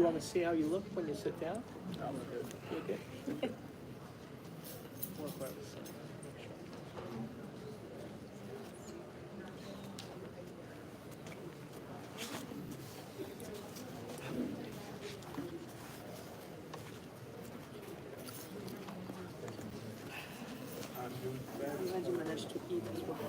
you want to see how you look when you sit down? You're good. I'm glad you managed to eat as well.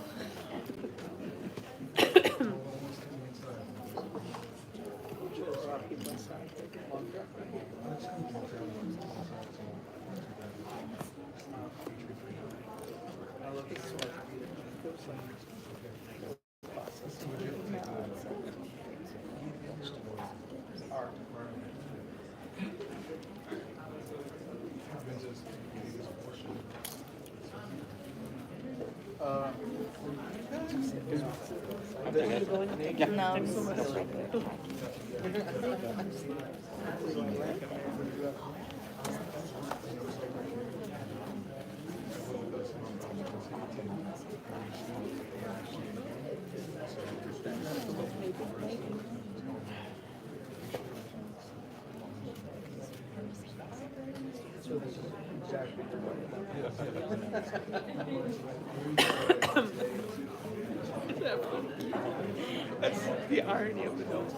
That's the irony of the nose.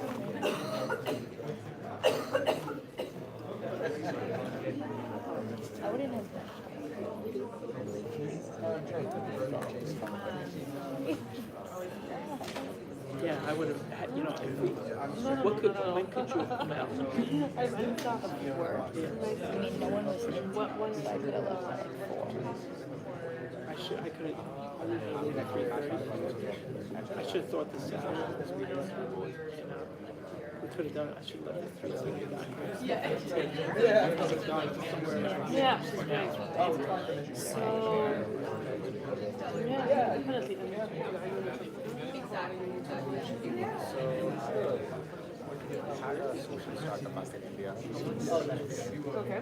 I wouldn't have that. Yeah, I would have had, if we, when could you have come out? I moved off of work. I mean, no one was in, so I could have left at 4. I could have, I would have leave at 3:30. I should have thought this out. And, we could have done it, I should have left at 3:30. Yeah. Yeah. So, yeah, definitely. Okay.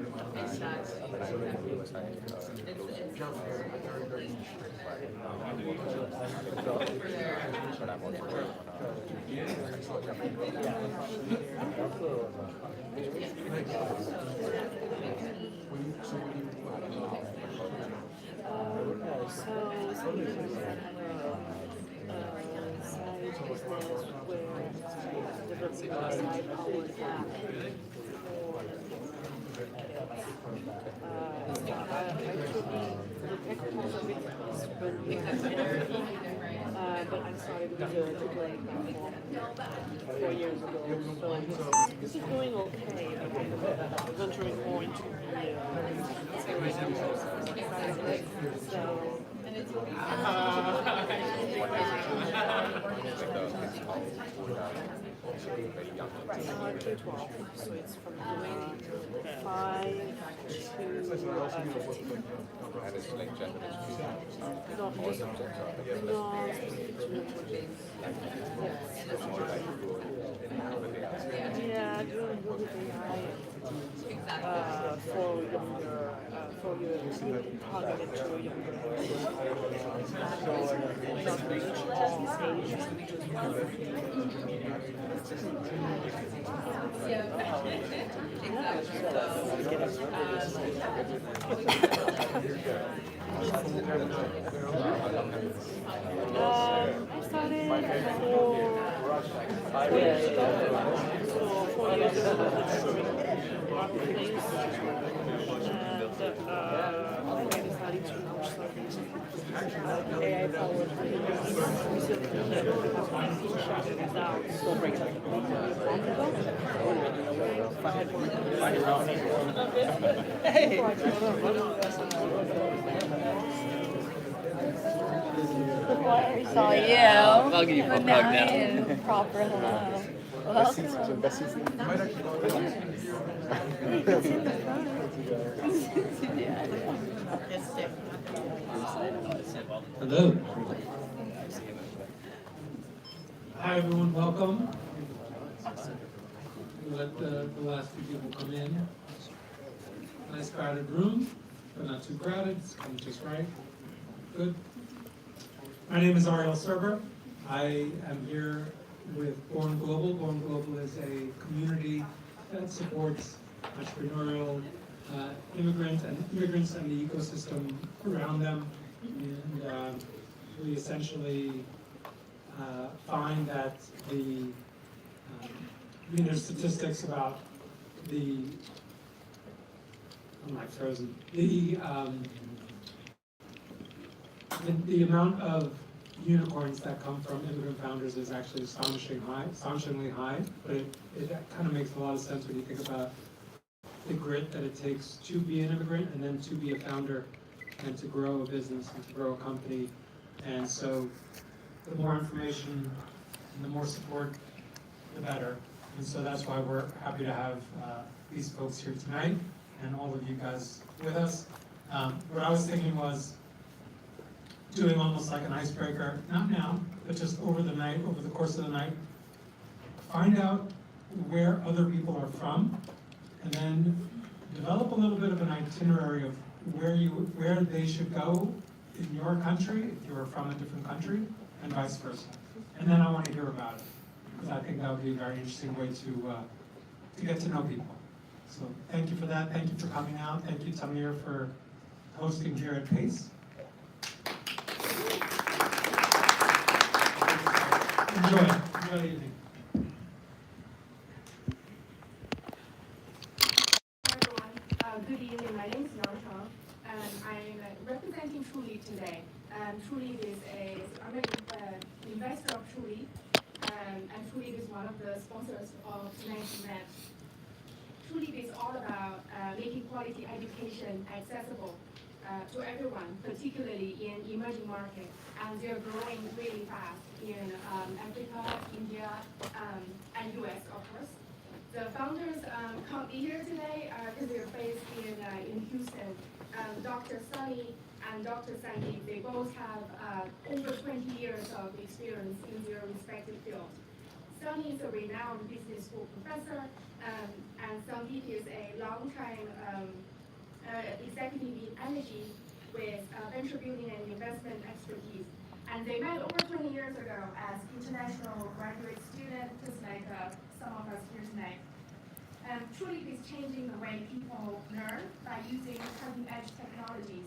But I started with the grade platform 4 years ago, so this is going okay. I'm venturing more into the K-12, so it's from 5 to 15. And it's like gender No, yeah, doing OpenAI for younger, for your targeted to younger. Not reach all ages. I started 4 years ago. So 4 years ago, marketplace, and I decided to launch something AI-powered recently. Siya is out. Before I saw you, I'll give you a but hug now now. you proper hello. Welcome. Hello. Hi everyone, welcome. We'll let the last few people come in. Nice crowded room, but not too crowded, it's kind of just right. Good. My name is Ariel Serber. I am here with Born Global. Born Global is a community that supports entrepreneurial immigrants and the ecosystem around them. And we essentially find that there's statistics about the amount of unicorns that come from immigrant founders is actually astonishingly high, but it kind of makes a lot of sense when you think about the grit that it takes to be an immigrant and then to be a founder and to grow a business and to grow a company. And so the more information and the more support, the better. And so that's why we're happy to have these folks here tonight and all of you guys with us. What I was thinking was doing almost like an icebreaker, not now, but just over the night, over the course of the night, find out where other people are from, and then develop a little bit of an itinerary of where they should go in your country, if you're from a different country, and vice versa. And then I want to hear about it, because I think that would be a very interesting way to get to know people. So thank you for that. Thank you for coming out. Thank you, Tamir, for hosting here at PACE. Enjoy the evening. Hi everyone, good evening. My name is Siya Raj, and I'm representing Truly today. Truly is I'm an investor of Truly, and Truly is one of the sponsors of tonight's event. Truly is all about making quality education accessible to everyone, particularly in emerging markets, and they're growing really fast in Africa, India, and US, of course. The founders can't be here today because they're based in Houston. Dr. Sunny and Dr. Sandy, they both have over 20 years of experience in their respective fields. Sunny is a renowned business school professor, and Sandeep is a long-time executive in energy with venture building and investment expertise. And they met over 20 years ago as international graduate students, just like some of us here tonight. And Truly is changing the way people learn by using cutting-edge technologies.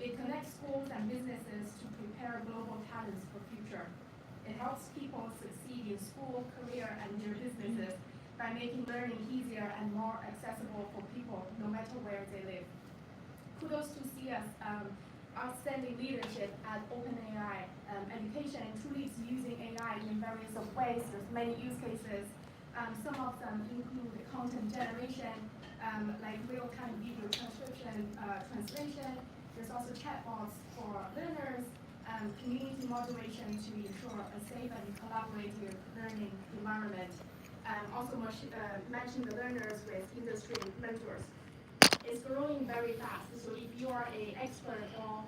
It connects schools and businesses to prepare global talents for future. It helps people succeed in school, career, and their businesses by making learning easier and more accessible for people, no matter where they live. Kudos to Siya's outstanding leadership at OpenAI. Education and Truly is using AI in various ways. There's many use cases. Some of them include content generation, like real-time video transcription, translation. There's also chatbots for learners, community moderation to ensure a safe and collaborative learning environment. Also matching the learners with industry mentors. It's growing very fast, so if you are an expert or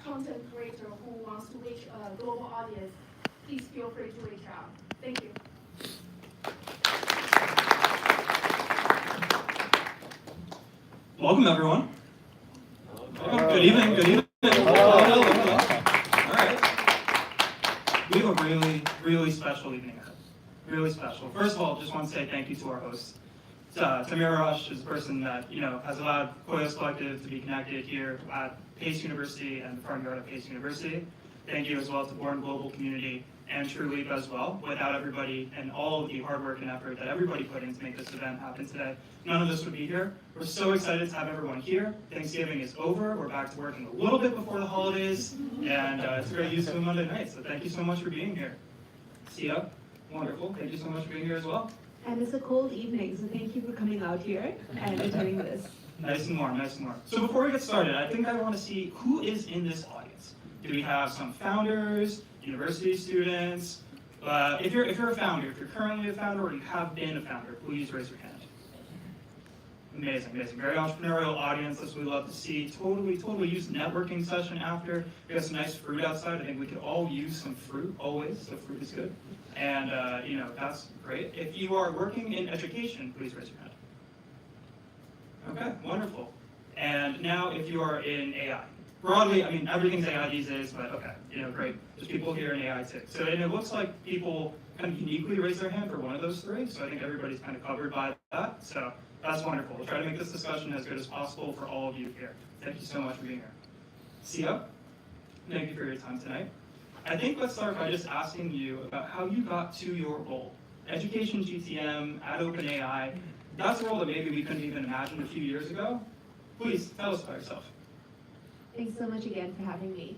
content creator who wants to reach a global audience, please feel free to reach out. Thank you. Welcome, everyone. Good evening. Good evening. Hello. All right. We have a really, really special evening ahead. Really special. First of all, just want to say thank you to our hosts. Siya Raj is the person that has allowed Coeus Collective to be connected here at PACE University and the front yard of PACE University. Thank you as well to Born Global Community and TrueLeap as well. Without everybody and all of the hard work and effort that everybody put in to make this event happen today, none of this would be here. We're so excited to have everyone here. Thanksgiving is over. We're back to working a little bit before the holidays, and it's great use of a Monday night. So thank you so much for being here. Siya, wonderful. Thank you so much for being here as well. And it's a cold evening, so thank you for coming out here and attending this. Nice and warm, nice and warm. So before we get started, I think I want to see who is in this audience. Do we have some founders, university students? If you're a founder, if you're currently a founder or you have been a founder, please raise your hand. Amazing, amazing. Very entrepreneurial audience. That's what we love to see. Totally use networking session after. We got some nice fruit outside. I think we could all use some fruit always, so fruit is good. And that's great. If you are working in education, please raise your hand. Okay, wonderful. And now if you are in AI, broadly, I mean, everything's AI these days, but okay, great. There's people here in AI too. So, and it looks like people kind of uniquely raise their hand for one of those three, so I think everybody's kind of covered by that. So that's wonderful. We'll try to make this discussion as good as possible for all of you here. Thank you so much for being here. Siya, thank you for your time tonight. I think let's start by just asking you about how you got to your role. Education GTM at OpenAI, that's a role that maybe we couldn't even imagine a few years ago. Please, tell us about yourself. Thanks so much again for having me.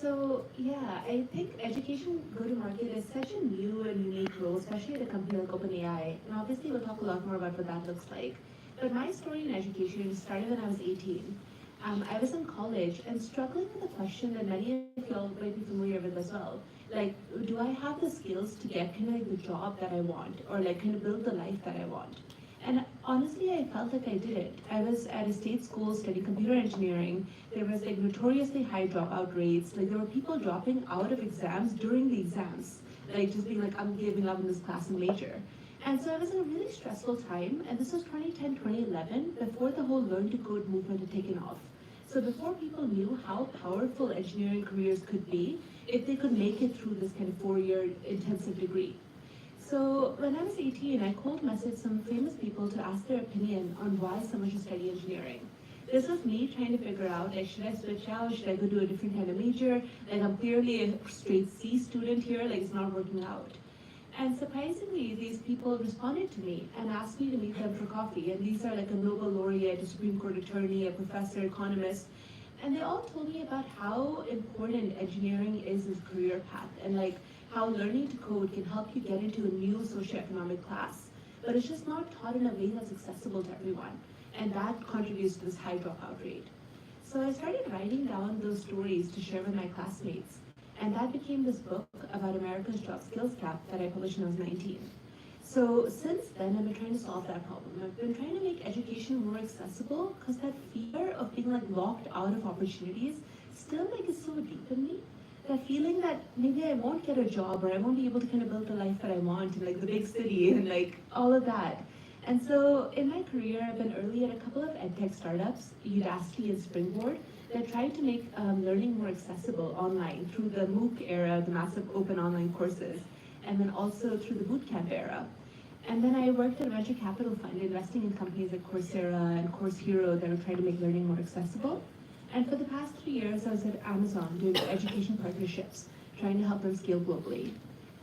So yeah, I think education go-to-market is such a new and unique role, especially at a company like OpenAI. And obviously we'll talk a lot more about what that looks like. But my story in education started when I was 18. I was in college and struggling with a question that many of y'all might be familiar with as well. Like, do I have the skills to get kind of like the job that I want, or like kind of build the life that I want? And honestly, I felt like I did. I was at a state school studying computer engineering. There was like notoriously high dropout rates. Like there were people dropping out of exams during the exams. Like just being like, I'm giving up in this class and major. And so I was in a really stressful time. And this was 2010, 2011, before the whole learn to code movement had taken off. So before people knew how powerful engineering careers could be if they could make it through this kind of 4-year intensive degree. So when I was 18, I cold messaged some famous people to ask their opinion on why someone should study engineering. This was me trying to figure out, like, should I switch out? Should I go do a different kind of major? Like, I'm clearly a straight C student here, like, it's not working out. And surprisingly, these people responded to me and asked me to meet them for coffee. And these are like a Nobel laureate, a Supreme Court attorney, a professor, economist. And they all told me about how important engineering is as a career path, and like how learning to code can help you get into a new socioeconomic class. But it's just not taught in a way that's accessible to everyone. And that contributes to this high dropout rate. So I started writing down those stories to share with my classmates. And that became this book about America's job skills gap that I published when I was 19. So since then, I've been trying to solve that problem. I've been trying to make education more accessible because that fear of being like locked out of opportunities still like is so deep in me. That feeling that maybe I won't get a job or I won't be able to kind of build the life that I want in like the big city and like all of that. And so in my career, I've been early at a couple of edtech startups, Udacity and Springboard, that tried to make learning more accessible online through the MOOC era, the massive open online courses, and then also through the bootcamp era. And then I worked at a venture capital fund investing in companies like Coursera and Course Hero that were trying to make learning more accessible. And for the past 3 years, I was at Amazon doing education partnerships, trying to help them scale globally.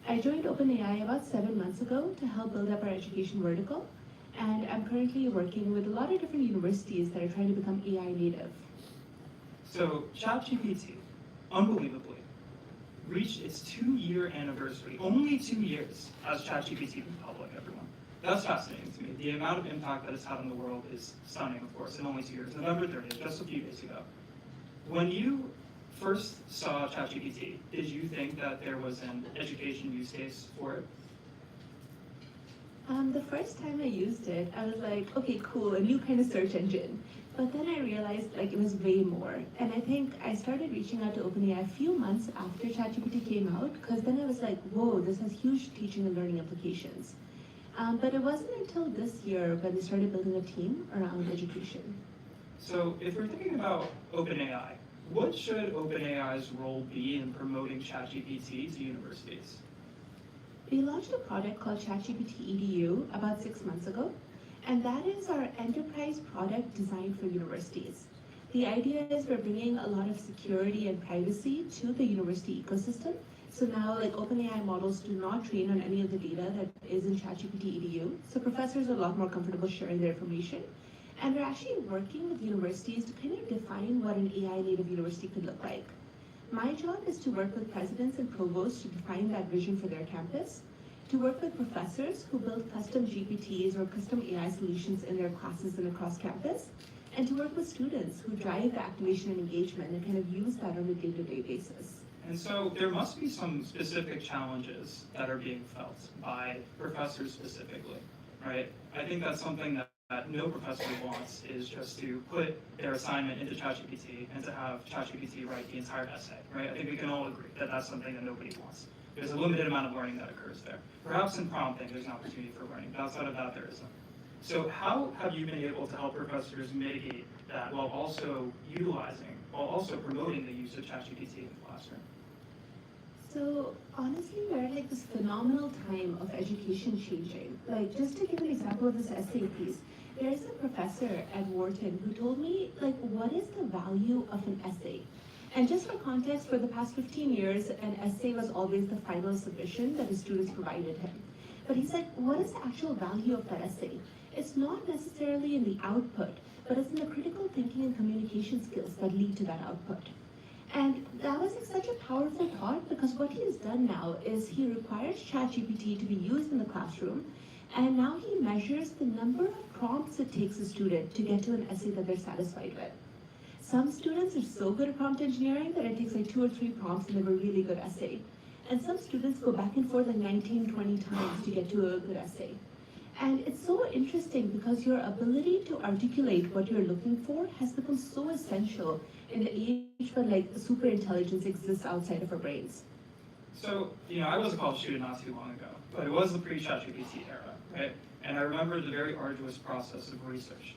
I joined OpenAI about 7 months ago to help build up our education vertical, and I'm currently working with a lot of different universities that are trying to become AI native. So ChatGPT, unbelievably, reached its 2-year anniversary, only 2 years as ChatGPT went public, everyone. That's fascinating to me. The amount of impact that it's had on the world is stunning, of course, in only 2 years. November 30th, just a few days ago. When you first saw ChatGPT, did you think that there was an education use case for it? The first time I used it, I was like, okay, cool, a new kind of search engine. But then I realized like it was way more. And I think I started reaching out to OpenAI a few months after ChatGPT came out, because then I was like, whoa, this has huge teaching and learning implications. But it wasn't until this year when we started building a team around education. So if we're thinking about OpenAI, what should OpenAI's role be in promoting ChatGPT to universities? We launched a product called ChatGPT EDU about 6 months ago, and that is our enterprise product designed for universities. The idea is we're bringing a lot of security and privacy to the university ecosystem. So now, like, OpenAI models do not train on any of the data that is in ChatGPT EDU, so professors are a lot more comfortable sharing their information. And we're actually working with universities to kind of define what an AI native university could look like. My job is to work with presidents and provosts to define that vision for their campus, to work with professors who build custom GPTs or custom AI solutions in their classes and across campus, and to work with students who drive the activation and engagement and kind of use that on a day-to-day basis. And so there must be some specific challenges that are being felt by professors specifically, right? I think that's something that no professor wants, is just to put their assignment into ChatGPT and to have ChatGPT write the entire essay, right? I think we can all agree that that's something that nobody wants. There's a limited amount of learning that occurs there. Perhaps in prompting, there's an opportunity for learning, but outside of that, there isn't. So how have you been able to help professors mitigate that while also utilizing while also promoting the use of ChatGPT in the classroom? So honestly, we're at like this phenomenal time of education changing. Like just to give an example of this essay piece, there's a professor at Wharton who told me like, what is the value of an essay? And just for context, for the past 15 years, an essay was always the final submission that his students provided him. But he said, what is the actual value of that essay? It's not necessarily in the output, but it's in the critical thinking and communication skills that lead to that output. And that was like such a powerful thought, because what he has done now is he requires ChatGPT to be used in the classroom, and now he measures the number of prompts it takes a student to get to an essay that they're satisfied with. Some students are so good at prompt engineering that it takes like 2 or 3 prompts and they have a really good essay. And some students go back and forth like 19, 20 times to get to a good essay. And it's so interesting because your ability to articulate what you're looking for has become so essential in the age when like super intelligence exists outside of our brains. So, I was a college student not too long ago, but it was the pre-ChatGPT era, right? And I remember the very arduous process of research.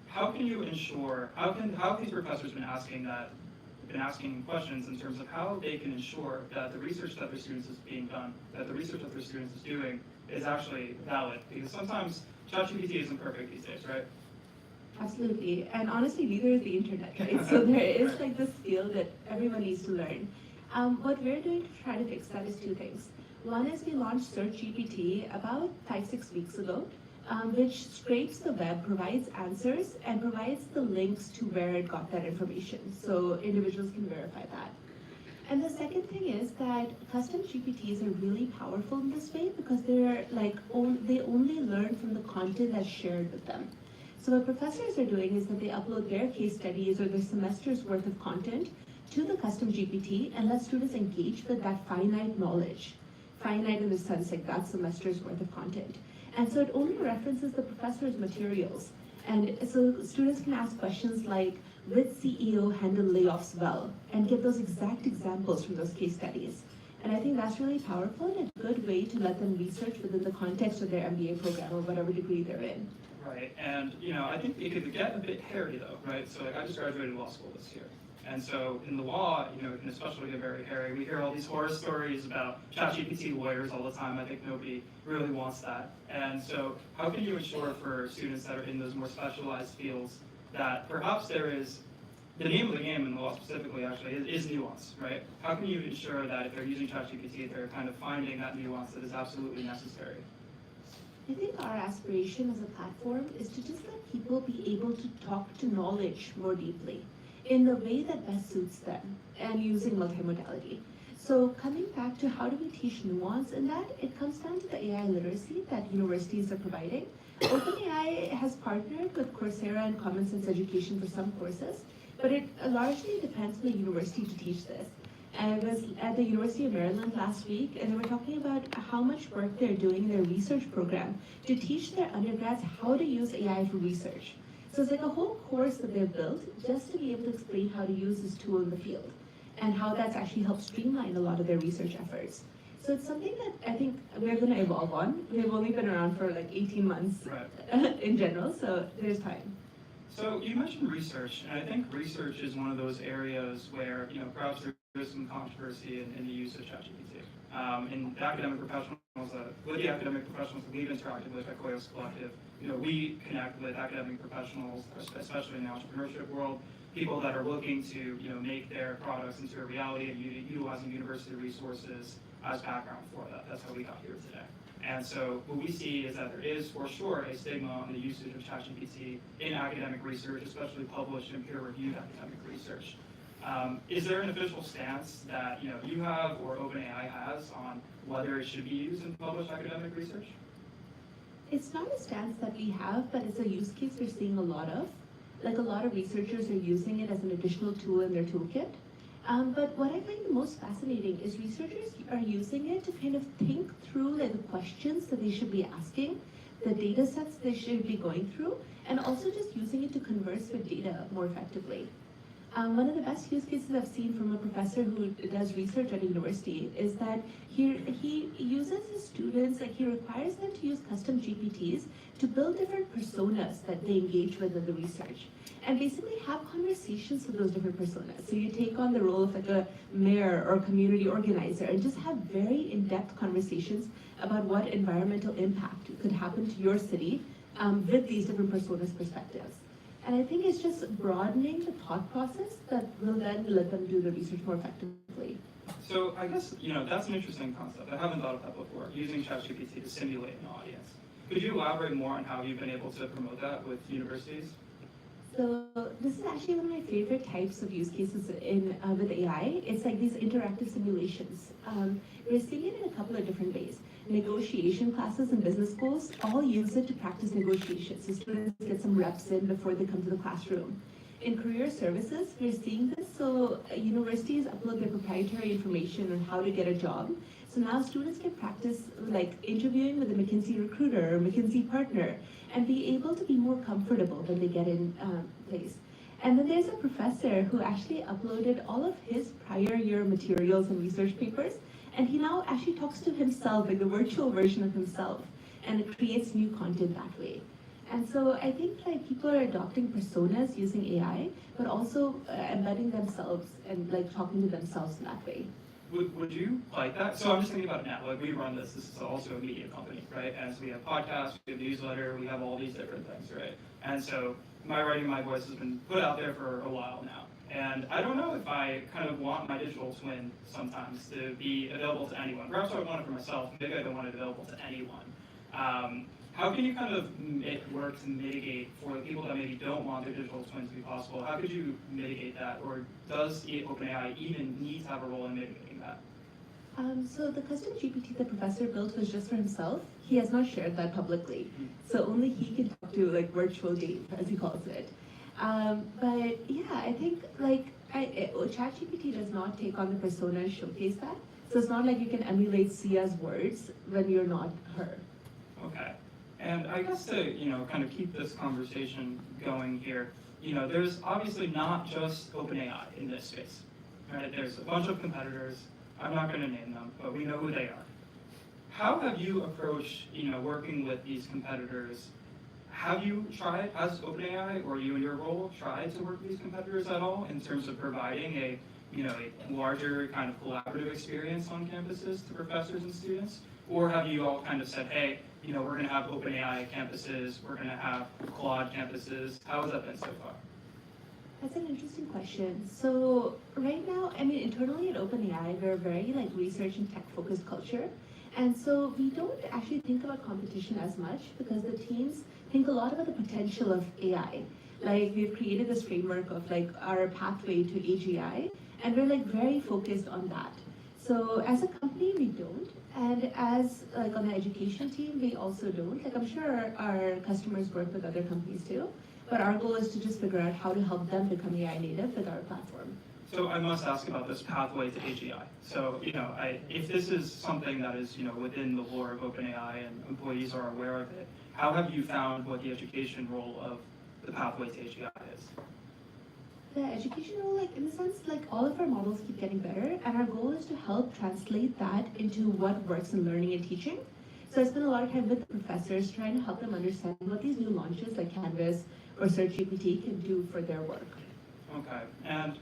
How can you ensure, how have these professors been asking questions in terms of how they can ensure that the research that their students is being done, that the research that their students is doing is actually valid? Because sometimes ChatGPT isn't perfect these days, right? Absolutely, and honestly, neither is the internet, right? So there is like this skill that everyone needs to learn. What we're doing to try to fix that is 2 things. One is we launched SearchGPT about 5-6 weeks ago, which scrapes the web, provides answers, and provides the links to where it got that information, so individuals can verify that. And the second thing is that custom GPTs are really powerful in this way because they're like they only learn from the content that's shared with them. So what professors are doing is that they upload their case studies or their semester's worth of content to the custom GPT and let students engage with that finite knowledge. Finite in the sense like that semester's worth of content. And so it only references the professor's materials. And so students can ask questions like, which CEO handled layoffs well? And get those exact examples from those case studies. And I think that's really powerful and a good way to let them research within the context of their MBA program or whatever degree they're in. Right, and I think it could get a bit hairy though, right? So like I just graduated law school this year. And so in the law, it can especially get very hairy. We hear all these horror stories about ChatGPT lawyers all the time. I think nobody really wants that. And so how can you ensure for students that are in those more specialized fields that perhaps there is, the name of the game in the law specifically actually is nuance, right? How can you ensure that if they're using ChatGPT, they're kind of finding that nuance that is absolutely necessary? I think our aspiration as a platform is to just let people be able to talk to knowledge more deeply in the way that best suits them and using multimodality. So coming back to how do we teach nuance in that, it comes down to the AI literacy that universities are providing. OpenAI has partnered with Coursera and Common Sense Education for some courses, but it largely depends on the university to teach this. I was at the University of Maryland last week, and they were talking about how much work they're doing in their research program to teach their undergrads how to use AI for research. So it's like a whole course that they've built just to be able to explain how to use this tool in the field and how that's actually helped streamline a lot of their research efforts. So it's something that I think we're going to evolve on. We've only been around for like 18 months in general, so there's time. So you mentioned research, and I think research is one of those areas where, perhaps there is some controversy in the use of ChatGPT. In the academic professionals, with the academic professionals that we've interacted with at Coeus Collective, we connect with academic professionals, especially in the entrepreneurship world, people that are looking to, make their products into a reality and utilizing university resources as background for that. That's how we got here today. And so what we see is that there is, for sure, a stigma on the usage of ChatGPT in academic research, especially published and peer-reviewed academic research. Is there an official stance that you have or OpenAI has on whether it should be used in published academic research? It's not a stance that we have, but it's a use case we're seeing a lot of. Like a lot of researchers are using it as an additional tool in their toolkit. But what I find the most fascinating is researchers are using it to kind of think through the questions that they should be asking, the data sets they should be going through, and also just using it to converse with data more effectively. One of the best use cases I've seen from a professor who does research at a university is that he uses his students, like he requires them to use custom GPTs to build different personas that they engage with in the research. And basically have conversations with those different personas. So you take on the role of like a mayor or community organizer and just have very in-depth conversations about what environmental impact could happen to your city with these different personas' perspectives. And I think it's just broadening the thought process that will then let them do the research more effectively. So I guess, that's an interesting concept. I haven't thought of that before, using ChatGPT to simulate an audience. Could you elaborate more on how you've been able to promote that with universities? So this is actually one of my favorite types of use cases with AI. It's like these interactive simulations. We're seeing it in a couple of different ways. Negotiation classes in business schools all use it to practice negotiations. So students get some reps in before they come to the classroom. In career services, we're seeing this. So universities upload their proprietary information on how to get a job. So now students can practice like interviewing with a McKinsey recruiter or McKinsey partner and be able to be more comfortable when they get in place. And then there's a professor who actually uploaded all of his prior year materials and research papers, and he now actually talks to himself, like the virtual version of himself, and it creates new content that way. And so I think like people are adopting personas using AI, but also embedding themselves and like talking to themselves in that way. Would you like that? So I'm just thinking about it now. Like we run this is also a media company, right? And so we have podcasts, we have newsletter, we have all these different things, right? And so my writing, my voice has been put out there for a while now. And I don't know if I kind of want my digital twin sometimes to be available to anyone. Perhaps I want it for myself, maybe I don't want it available to anyone. How can you kind of work to mitigate for the people that maybe don't want their digital twins to be possible? How could you mitigate that? Or does OpenAI even need to have a role in mitigating that? So the custom GPT the professor built was just for himself. He has not shared that publicly. So only he can talk to like virtual Dave, as he calls it. But yeah, I think like ChatGPT does not take on the persona and showcase that. So it's not like you can emulate Siya's words when you're not her. Okay. And I guess to, kind of keep this conversation going here, there's obviously not just OpenAI in this space, right? There's a bunch of competitors. I'm not going to name them, but we know who they are. How have you approached, working with these competitors? Have you tried, has OpenAI or you in your role tried to work with these competitors at all in terms of providing a larger kind of collaborative experience on campuses to professors and students? Or have you all kind of said, hey, we're going to have OpenAI campuses, we're going to have Claude campuses? How has that been so far? That's an interesting question. So right now, I mean, internally at OpenAI, we're a very like research and tech focused culture. And so we don't actually think about competition as much because the teams think a lot about the potential of AI. Like we've created this framework of like our pathway to AGI, and we're like very focused on that. So as a company, we don't. And as like on the education team, we also don't. Like I'm sure our customers work with other companies too, but our goal is to just figure out how to help them become AI native with our platform. So I must ask about this pathway to AGI. So, if this is something that is, within the lore of OpenAI and employees are aware of it, how have you found what the education role of the pathway to AGI is? The education role, like in the sense, like all of our models keep getting better, and our goal is to help translate that into what works in learning and teaching. So I spend a lot of time with the professors trying to help them understand what these new launches like Canvas or SearchGPT can do for their work. Okay, and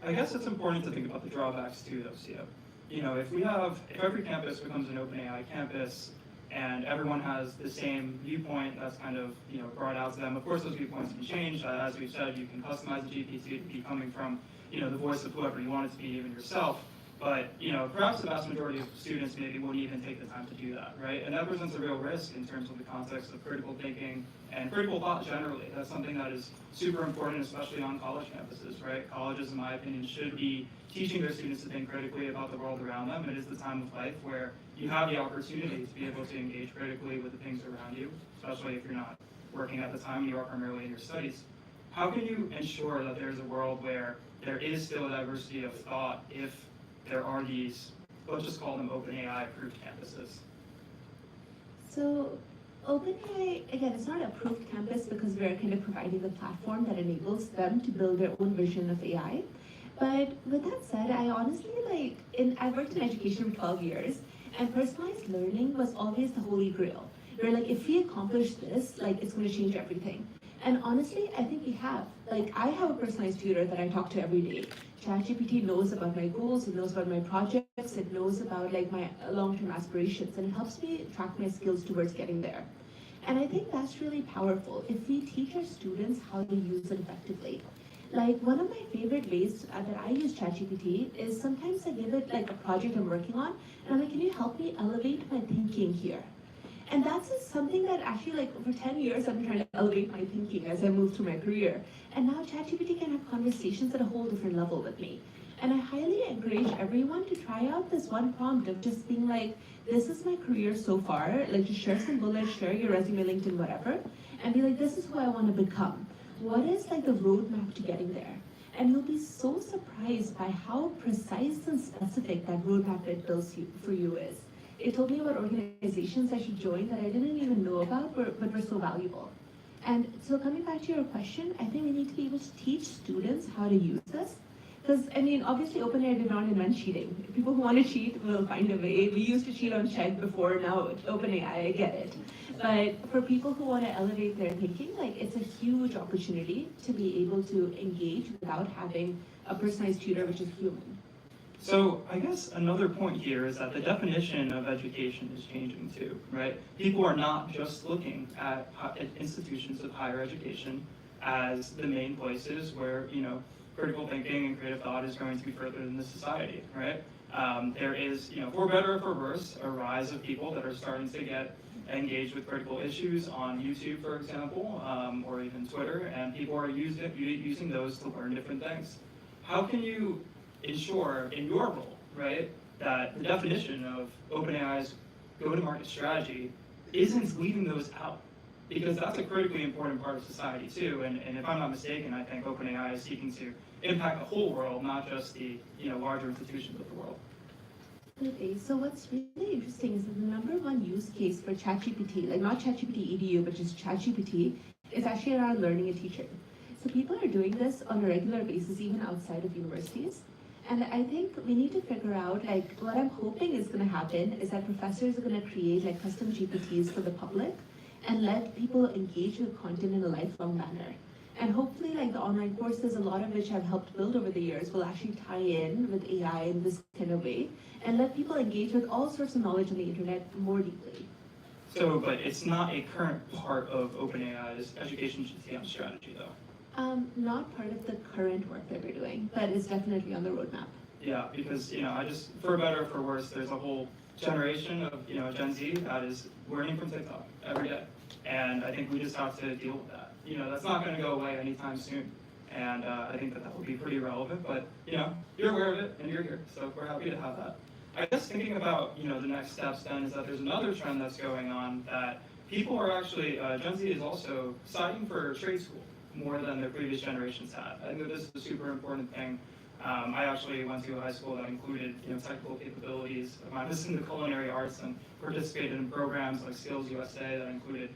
I guess it's important to think about the drawbacks too, though, Siya. If every campus becomes an OpenAI campus and everyone has the same viewpoint that's kind of, brought out to them, of course those viewpoints can change. As we've said, you can customize the GPT to be coming from, the voice of whoever you want it to be, even yourself. But, perhaps the vast majority of students maybe won't even take the time to do that, right? And that presents a real risk in terms of the context of critical thinking and critical thought generally. That's something that is super important, especially on college campuses, right? Colleges, in my opinion, should be teaching their students to think critically about the world around them. It is the time of life where you have the opportunity to be able to engage critically with the things around you, especially if you're not working at the time, you are primarily in your studies. How can you ensure that there's a world where there is still a diversity of thought if there are these, let's just call them OpenAI approved campuses? So OpenAI, again, it's not an approved campus because we're kind of providing the platform that enables them to build their own version of AI. But with that said, I honestly I've worked in education for 12 years, and personalized learning was always the holy grail. Where if we accomplish this, it's going to change everything. And honestly, I think we have. I have a personalized tutor that I talk to every day. ChatGPT knows about my goals, it knows about my projects, it knows about my long-term aspirations, and it helps me track my skills towards getting there. And I think that's really powerful if we teach our students how to use it effectively. One of my favorite ways that I use ChatGPT is sometimes I give it a project I'm working on, and I'm like, can you help me elevate my thinking here? And that's something that actually, for 10 years, I've been trying to elevate my thinking as I move through my career. And now ChatGPT can have conversations at a whole different level with me. And I highly encourage everyone to try out this one prompt of just being this is my career so far, just share some bullets, share your resume, LinkedIn, whatever, and be this is who I want to become. What is the roadmap to getting there? And you'll be so surprised by how precise and specific that roadmap it builds for you is. It told me about organizations I should join that I didn't even know about, but were so valuable. And so coming back to your question, I think we need to be able to teach students how to use this. Because, obviously OpenAI did not invent cheating. People who want to cheat will find a way. We used to cheat on Check before, now OpenAI, I get it. But for people who want to elevate their thinking, it's a huge opportunity to be able to engage without having a personalized tutor, which is human. So I guess another point here is that the definition of education is changing too, right? People are not just looking at institutions of higher education as the main places where, critical thinking and creative thought is going to be furthered in the society, right? There is, for better or for worse, a rise of people that are starting to get engaged with critical issues on YouTube, for example, or even Twitter, and people are using those to learn different things. How can you ensure in your role, right, that the definition of OpenAI's go-to-market strategy isn't leaving those out? Because that's a critically important part of society too, and if I'm not mistaken, I think OpenAI is seeking to impact the whole world, not just the larger institutions of the world. Absolutely. So what's really interesting is that the number one use case for ChatGPT, not ChatGPT EDU, but just ChatGPT, is actually around learning and teaching. So people are doing this on a regular basis, even outside of universities. And I think we need to figure out, what I'm hoping is going to happen is that professors are going to create custom GPTs for the public and let people engage with content in a lifelong manner. And hopefully, the online courses, a lot of which I've helped build over the years, will actually tie in with AI in this kind of way and let people engage with all sorts of knowledge on the internet more deeply. So, but it's not a current part of OpenAI's education GTM strategy, though. Not part of the current work that we're doing, but it's definitely on the roadmap. Yeah, because, for better or for worse, there's a whole generation of, Gen Z that is learning from TikTok every day. And I think we just have to deal with that. That's not going to go away anytime soon. And I think that will be pretty relevant, but, you're aware of it and you're here, so we're happy to have that. I guess thinking about, the next steps then is that there's another trend that's going on that people are actually, Gen Z is also citing for trade school more than their previous generations had. I think that this is a super important thing. I actually went to a high school that included, technical capabilities. I was in the culinary arts and participated in programs like Skills USA that included,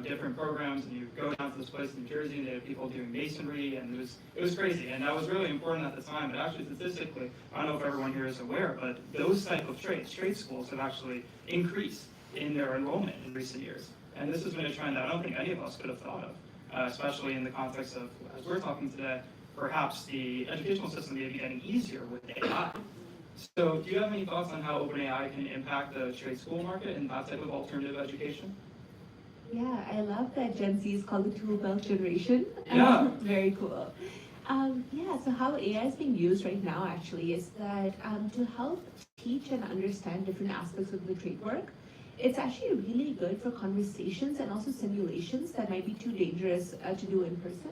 different programs. And you go down to this place in New Jersey, and they had people doing masonry, and it was crazy. And that was really important at the time. But actually, statistically, I don't know if everyone here is aware, but those type of trade schools have actually increased in their enrollment in recent years. And this has been a trend that I don't think any of us could have thought of. Especially in the context of, as we're talking today, perhaps the educational system may be getting easier with AI. So do you have any thoughts on how OpenAI can impact the trade school market and that type of alternative education? Yeah, I love that Gen Z is called the tool belt generation. Yeah. Very cool. So how AI is being used right now actually is that to help teach and understand different aspects of the trade work, it's actually really good for conversations and also simulations that might be too dangerous to do in person.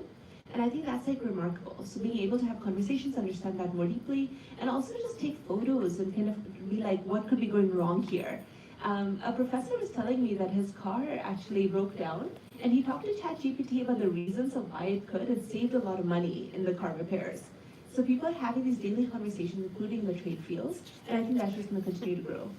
And I think that's remarkable. So being able to have conversations, understand that more deeply, and also just take photos and kind of be what could be going wrong here. A professor was telling me that his car actually broke down, and he talked to ChatGPT about the reasons of why it could and saved a lot of money in the car repairs. So people are having these daily conversations, including the trade fields, and I think that's just going to continue to grow.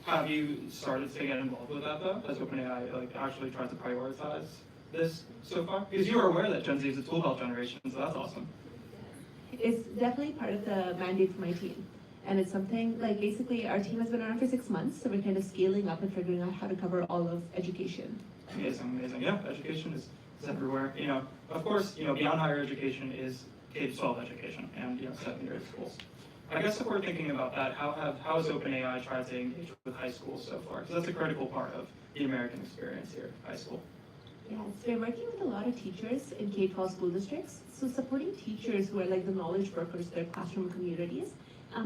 Have you started to get involved with that though? Has OpenAI like actually tried to prioritize this so far? Because you are aware that Gen Z is a tool belt generation, so that's awesome. It's definitely part of the mandate for my team. And it's something, like, basically our team has been around for 6 months, so we're kind of scaling up and figuring out how to cover all of education. Amazing, amazing. Yeah, education is everywhere. You know, of course, you know, beyond higher education is K-12 education and, you know, secondary schools. I guess if we're thinking about that, how has OpenAI tried to engage with high schools so far? Because that's a critical part of the American experience here, high school. Yes, we're working with a lot of teachers in K-12 school districts, so supporting teachers who are like the knowledge workers, their classroom communities,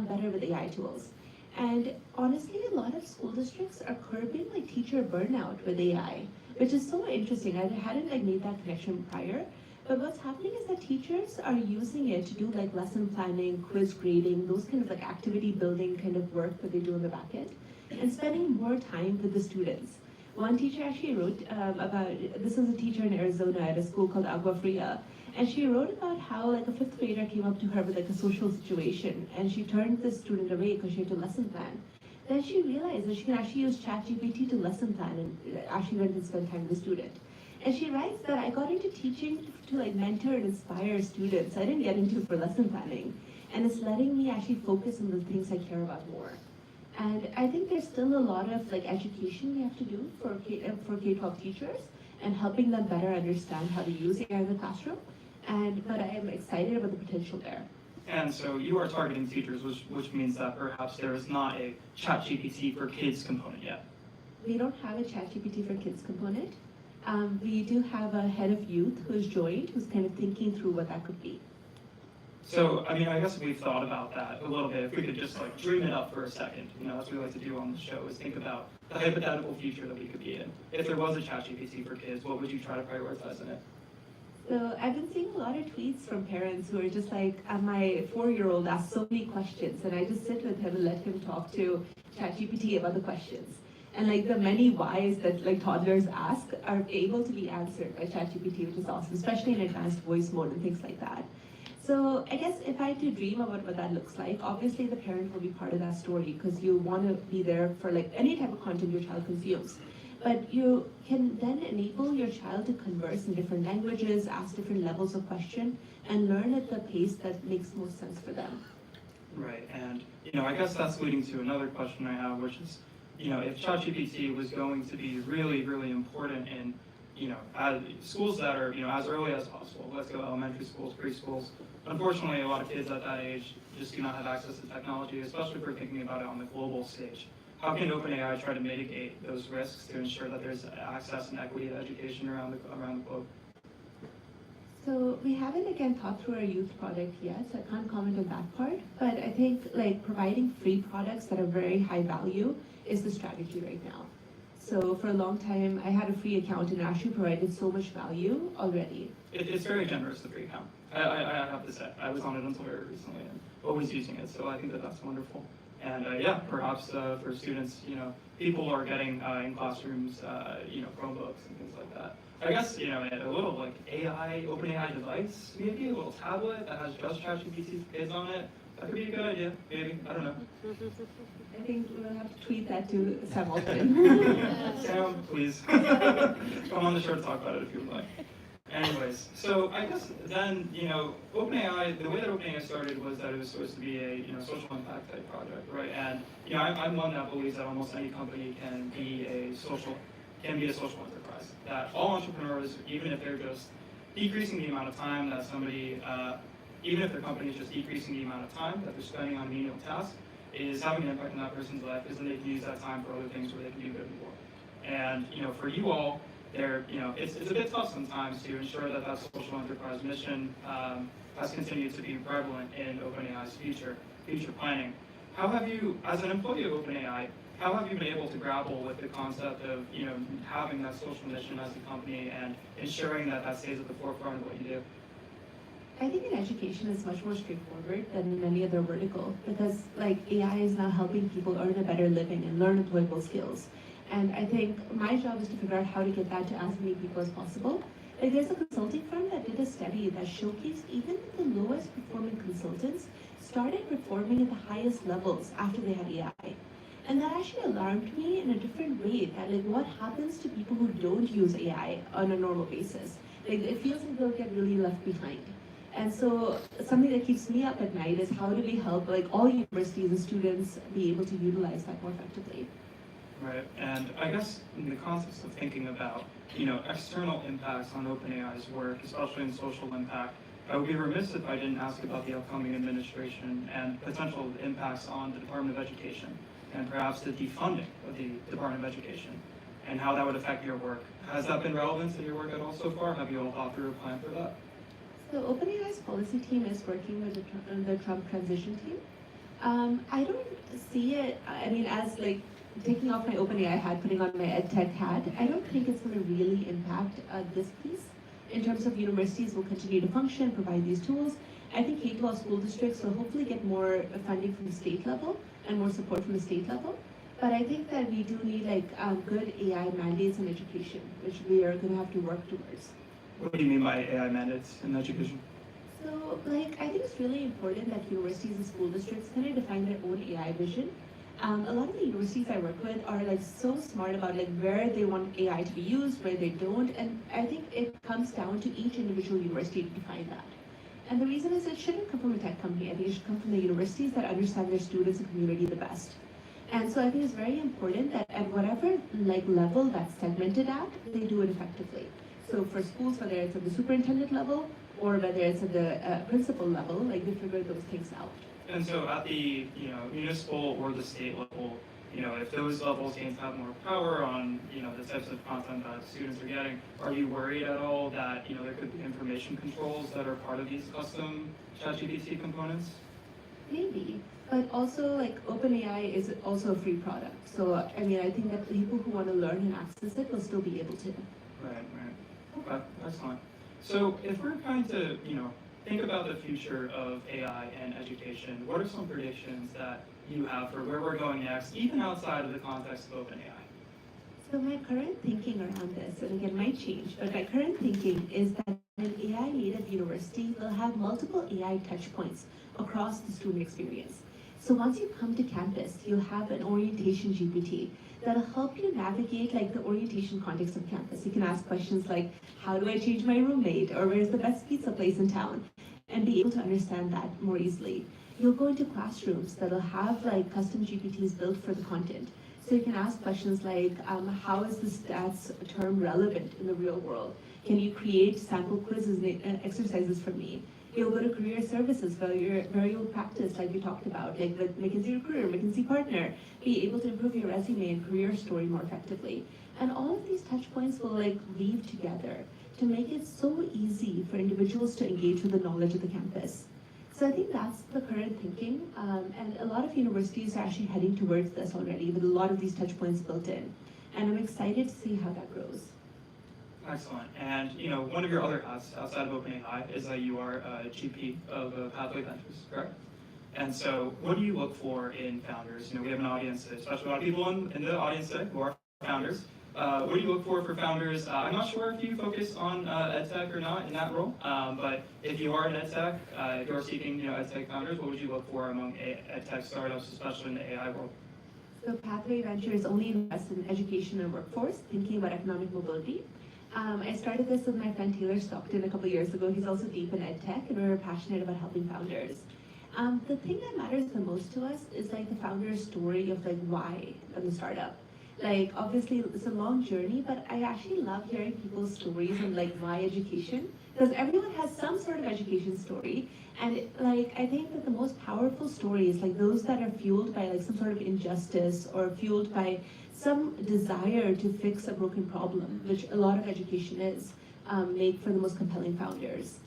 better with AI tools. And honestly, a lot of school districts are curbing like teacher burnout with AI, which is so interesting. I hadn't like made that connection prior, but what's happening is that teachers are using it to do like lesson planning, quiz grading, those kind of like activity building kind of work that they do on the back end, and spending more time with the students. One teacher actually wrote this was a teacher in Arizona at a school called Agua Fria, and she wrote about how like a 5th grader came up to her with like a social situation, and she turned the student away because she had to lesson plan. Then she realized that she can actually use ChatGPT to lesson plan and actually went and spend time with the student. And she writes that I got into teaching to like mentor and inspire students. I didn't get into it for lesson planning, and it's letting me actually focus on the things I care about more. And I think there's still a lot of like education we have to do for K-12 teachers and helping them better understand how to use AI in the classroom. But I am excited about the potential there. And so you are targeting teachers, which means that perhaps there is not a ChatGPT for kids component yet. We don't have a ChatGPT for kids component. We do have a head of youth who's joined, who's kind of thinking through what that could be. So, I mean, I guess we've thought about that a little bit. If we could just like dream it up for a second, you know, that's what we like to do on the show, is think about the hypothetical future that we could be in. If there was a ChatGPT for kids, what would you try to prioritize in it? So I've been seeing a lot of tweets from parents who are just like, my 4-year-old asks so many questions, and I just sit with him and let him talk to ChatGPT about the questions. And like the many whys that like toddlers ask are able to be answered by ChatGPT, which is awesome, especially in advanced voice mode and things like that. So I guess if I had to dream about what that looks like, obviously the parent will be part of that story because you want to be there for like any type of content your child consumes. But you can then enable your child to converse in different languages, ask different levels of question, and learn at the pace that makes most sense for them. Right, and you know, I guess that's leading to another question I have, which is, you know, if ChatGPT was going to be really, really important in, you know, schools that are, you know, as early as possible, let's go elementary schools, preschools. Unfortunately, a lot of kids at that age just do not have access to technology, especially if we're thinking about it on the global stage. How can OpenAI try to mitigate those risks to ensure that there's access and equity to education around the globe? So we haven't again thought through our youth project yet, so I can't comment on that part. But I think like providing free products that are very high value is the strategy right now. So for a long time, I had a free account and actually provided so much value already. It's very generous, the free account. I have to say, I was on it until very recently and always using it, so I think that that's wonderful. And yeah, perhaps for students, you know, people are getting in classrooms, you know, Chromebooks and things like that. I guess, you know, a little like AI, OpenAI device, maybe a little tablet that has just ChatGPT for kids on it. That could be a good idea, maybe, I don't know. I think we'll have to tweet that to Sam Altman. Sam, please. Come on the show to talk about it if you would like. Anyways, so I guess then, you know, OpenAI, the way that OpenAI started was that it was supposed to be a, you know, social impact type project, right? And, you know, I'm one that believes that almost any company can be a social enterprise. That all entrepreneurs, even if they're just decreasing the amount of time that somebody, even if their company is just decreasing the amount of time that they're spending on menial tasks, is having an impact on that person's life, because then they can use that time for other things where they can do good and more. And, you know, for you all, you know, it's a bit tough sometimes to ensure that that social enterprise mission has continued to be prevalent in OpenAI's future planning. How have you, as an employee of OpenAI, how have you been able to grapple with the concept of, you know, having that social mission as a company and ensuring that that stays at the forefront of what you do? I think in education it's much more straightforward than in any other vertical because like AI is now helping people earn a better living and learn employable skills. And I think my job is to figure out how to get that to as many people as possible. Like there's a consulting firm that did a study that showcased even the lowest performing consultants started performing at the highest levels after they had AI. And that actually alarmed me in a different way, that like what happens to people who don't use AI on a normal basis? Like it feels like they'll get really left behind. And so something that keeps me up at night is how do we help like all universities and students be able to utilize that more effectively? Right, and I guess in the context of thinking about, external impacts on OpenAI's work, especially in social impact, I would be remiss if I didn't ask about the upcoming administration and potential impacts on the Department of Education, and perhaps the defunding of the Department of Education, and how that would affect your work. Has that been relevant to your work at all so far? Have you all thought through a plan for that? So OpenAI's policy team is working with the Trump transition team. I don't see it, as like taking off my OpenAI hat, putting on my EdTech hat, I don't think it's going to really impact this piece. In terms of universities will continue to function, provide these tools. I think K-12 school districts will hopefully get more funding from the state level and more support from the state level. But I think that we do need good AI mandates in education, which we are going to have to work towards. What do you mean by AI mandates in education? So, I think it's really important that universities and school districts kind of define their own AI vision. A lot of the universities I work with are so smart about where they want AI to be used, where they don't, and I think it comes down to each individual university to define that. And the reason is it shouldn't come from a tech company. I think it should come from the universities that understand their students and community the best. And so I think it's very important that at whatever level that's segmented at, they do it effectively. So for schools, whether it's at the superintendent level or whether it's at the principal level, they figure those things out. And so at the municipal or the state level, if those levels gain to have more power on the types of content that students are getting, are you worried at all that there could be information controls that are part of these custom ChatGPT components? Maybe, but also OpenAI is also a free product. So I think that people who want to learn and access it will still be able to. Right. Okay, excellent. So if we're trying to think about the future of AI and education, what are some predictions that you have for where we're going next, even outside of the context of OpenAI? So my current thinking around this, and again might change, but my current thinking is that an AI native university will have multiple AI touch points across the student experience. So once you come to campus, you'll have an orientation GPT that'll help you navigate the orientation context of campus. You can ask questions like, how do I change my roommate? Or where's the best pizza place in town? And be able to understand that more easily. You'll go into classrooms that'll have custom GPTs built for the content. So you can ask questions like, how is the stats term relevant in the real world? Can you create sample quizzes and exercises for me? You'll go to career services where you'll practice like we talked about, like with McKinsey Recruiter, McKinsey Partner, be able to improve your resume and career story more effectively. And all of these touch points will weave together to make it so easy for individuals to engage with the knowledge of the campus. So I think that's the current thinking, and a lot of universities are actually heading towards this already with a lot of these touch points built in. And I'm excited to see how that grows. Excellent. And one of your other hats outside of OpenAI is that you are a GP of Pathway Ventures, correct? And so what do you look for in founders? We have an audience, especially a lot of people in the audience today who are founders. What do you look for founders? I'm not sure if you focus on EdTech or not in that role, but if you are in EdTech, if you're seeking EdTech founders, what would you look for among EdTech startups, especially in the AI world? So Pathway Ventures only invests in education and workforce, thinking about economic mobility. I started this with my friend Taylor Stockton a couple years ago. He's also deep in EdTech, and we're passionate about helping founders. The thing that matters the most to us is the founder's story of why of the startup. Obviously it's a long journey, but I actually love hearing people's stories and why education, because everyone has some sort of education story, and I think that the most powerful stories, those that are fueled by some sort of injustice or fueled by some desire to fix a broken problem, which a lot of education is, make for the most compelling founders.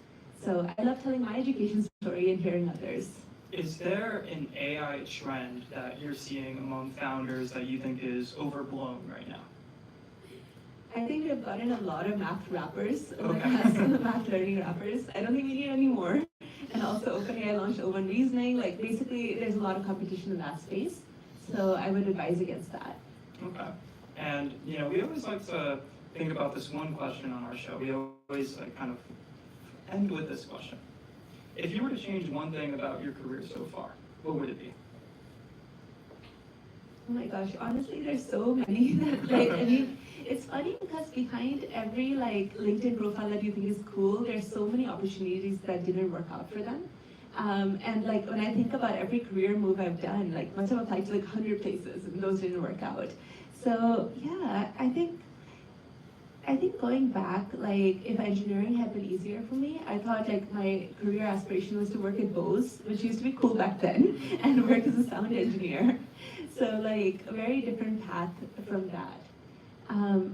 So I love telling my education story and hearing others. Is there an AI trend that you're seeing among founders that you think is overblown right now? I think we've gotten a lot of math rappers, Okay. math learning rappers. I don't think we need any more. And also OpenAI launched O1 Reasoning. Basically, there's a lot of competition in that space. So I would advise against that. Okay. And, we always like to think about this one question on our show. We always kind of end with this question. If you were to change one thing about your career so far, what would it be? Oh my gosh, honestly, there's so many that, like, I mean, it's funny because behind every, like, LinkedIn profile that you think is cool, there's so many opportunities that didn't work out for them. And, like, when I think about every career move I've done, like, once I've applied to, like, 100 places, and those didn't work out. So, yeah, I think going back, like, if engineering had been easier for me, I thought, like, my career aspiration was to work at Bose, which used to be cool back then, and work as a sound engineer. So, like, a very different path from that.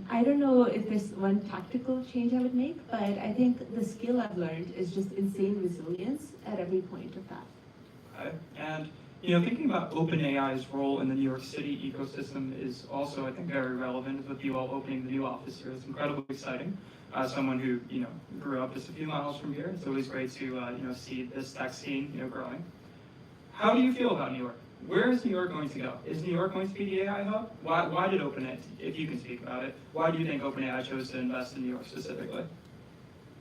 I don't know if there's one tactical change I would make, but I think the skill I've learned is just insane resilience at every point of that. Okay. And thinking about OpenAI's role in the New York City ecosystem is also, I think, very relevant with you all opening the new office here. It's incredibly exciting. As someone who grew up just a few miles from here, it's always great to see this tech scene growing. How do you feel about New York? Where is New York going to go? Is New York going to be the AI hub? Why did OpenAI, if you can speak about it, why do you think OpenAI chose to invest in New York specifically?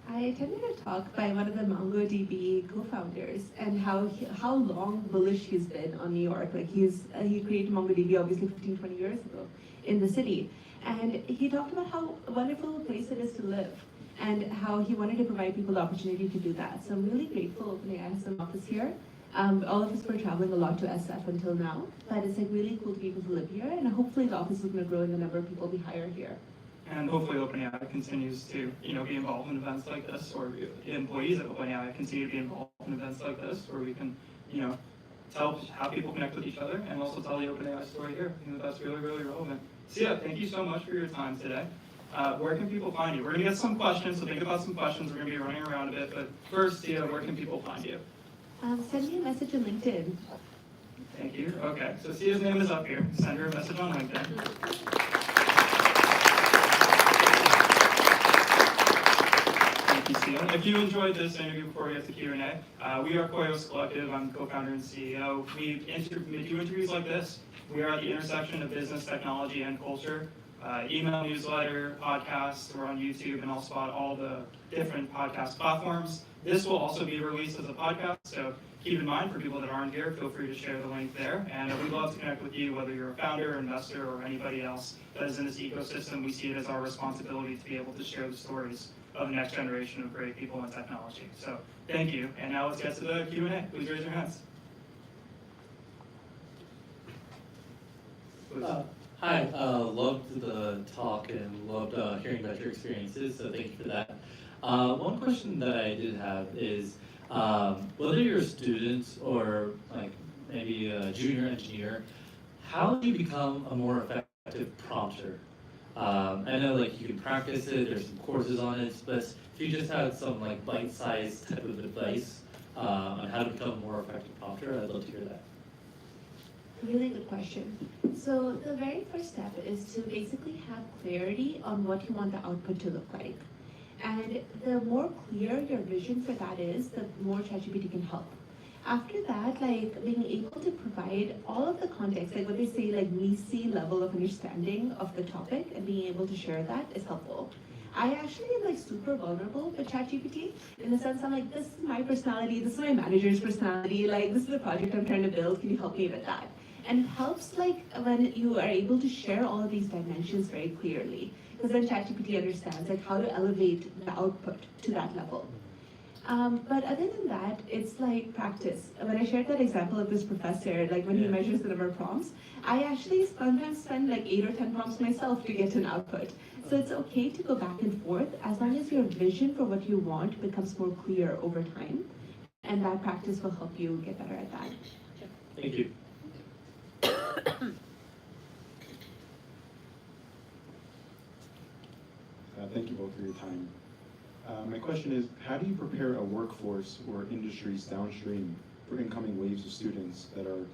I attended a talk by one of the MongoDB co-founders and how long bullish he's been on New York. Like he created MongoDB obviously 15, 20 years ago in the city. And he talked about how wonderful a place it is to live and how he wanted to provide people the opportunity to do that. So I'm really grateful OpenAI has an office here. All of us were traveling a lot to SF until now, but it's like really cool to be able to live here, and hopefully the office is going to grow in the number of people we hire here. And hopefully OpenAI continues to be involved in events like this, or employees at OpenAI continue to be involved in events like this, where we can tell how people connect with each other, and also tell the OpenAI story here. That's really, really relevant. Siya, thank you so much for your time today. Where can people find you? We're going to get some questions, so think about some questions. We're going to be running around a bit, but first, Siya, where can people find you? Send me a message on LinkedIn. Thank you. Okay, so Sia's name is up here. Send her a message on LinkedIn. Thank you, Siya. If you enjoyed this interview before we get to Q&A, we are Coeus Collective. I'm co-founder and CEO. We do interviews like this. We are at the intersection of business, technology, and culture. Email newsletter, podcasts, we're on YouTube, and I'll spot all the different podcast platforms. This will also be released as a podcast, so keep in mind for people that aren't here, feel free to share the link there. And we'd love to connect with you, whether you're a founder, investor, or anybody else that is in this ecosystem. We see it as our responsibility to be able to share the stories of the next generation of great people in technology. So thank you. And now let's get to the Q&A. Please raise your hands. Hi, loved the talk and loved hearing about your experiences, so thank you for that. One question that I did have is, whether you're a student or like maybe a junior engineer, how do you become a more effective prompter? I know like you can practice it, there's some courses on it, but if you just had some like bite-sized type of advice on how to become a more effective prompter, I'd love to hear that. Really good question. So the very first step is to basically have clarity on what you want the output to look like. And the more clear your vision for that is, the more ChatGPT can help. After that, like being able to provide all of the context, like what they say, like VC level of understanding of the topic and being able to share that is helpful. I actually am like super vulnerable with ChatGPT in the sense I'm like, this is my personality, this is my manager's personality, like this is the project I'm trying to build, can you help me with that? And it helps like when you are able to share all of these dimensions very clearly, because then ChatGPT understands like how to elevate the output to that level. But other than that, it's like practice. When I shared that example of this professor, like when he measures the number of prompts, I actually sometimes spend like 8 or 10 prompts myself to get an output. So it's okay to go back and forth as long as your vision for what you want becomes more clear over time. And that practice will help you get better at that. Thank you. Thank you both for your time. My question is, how do you prepare a workforce or industries downstream for incoming waves of students that are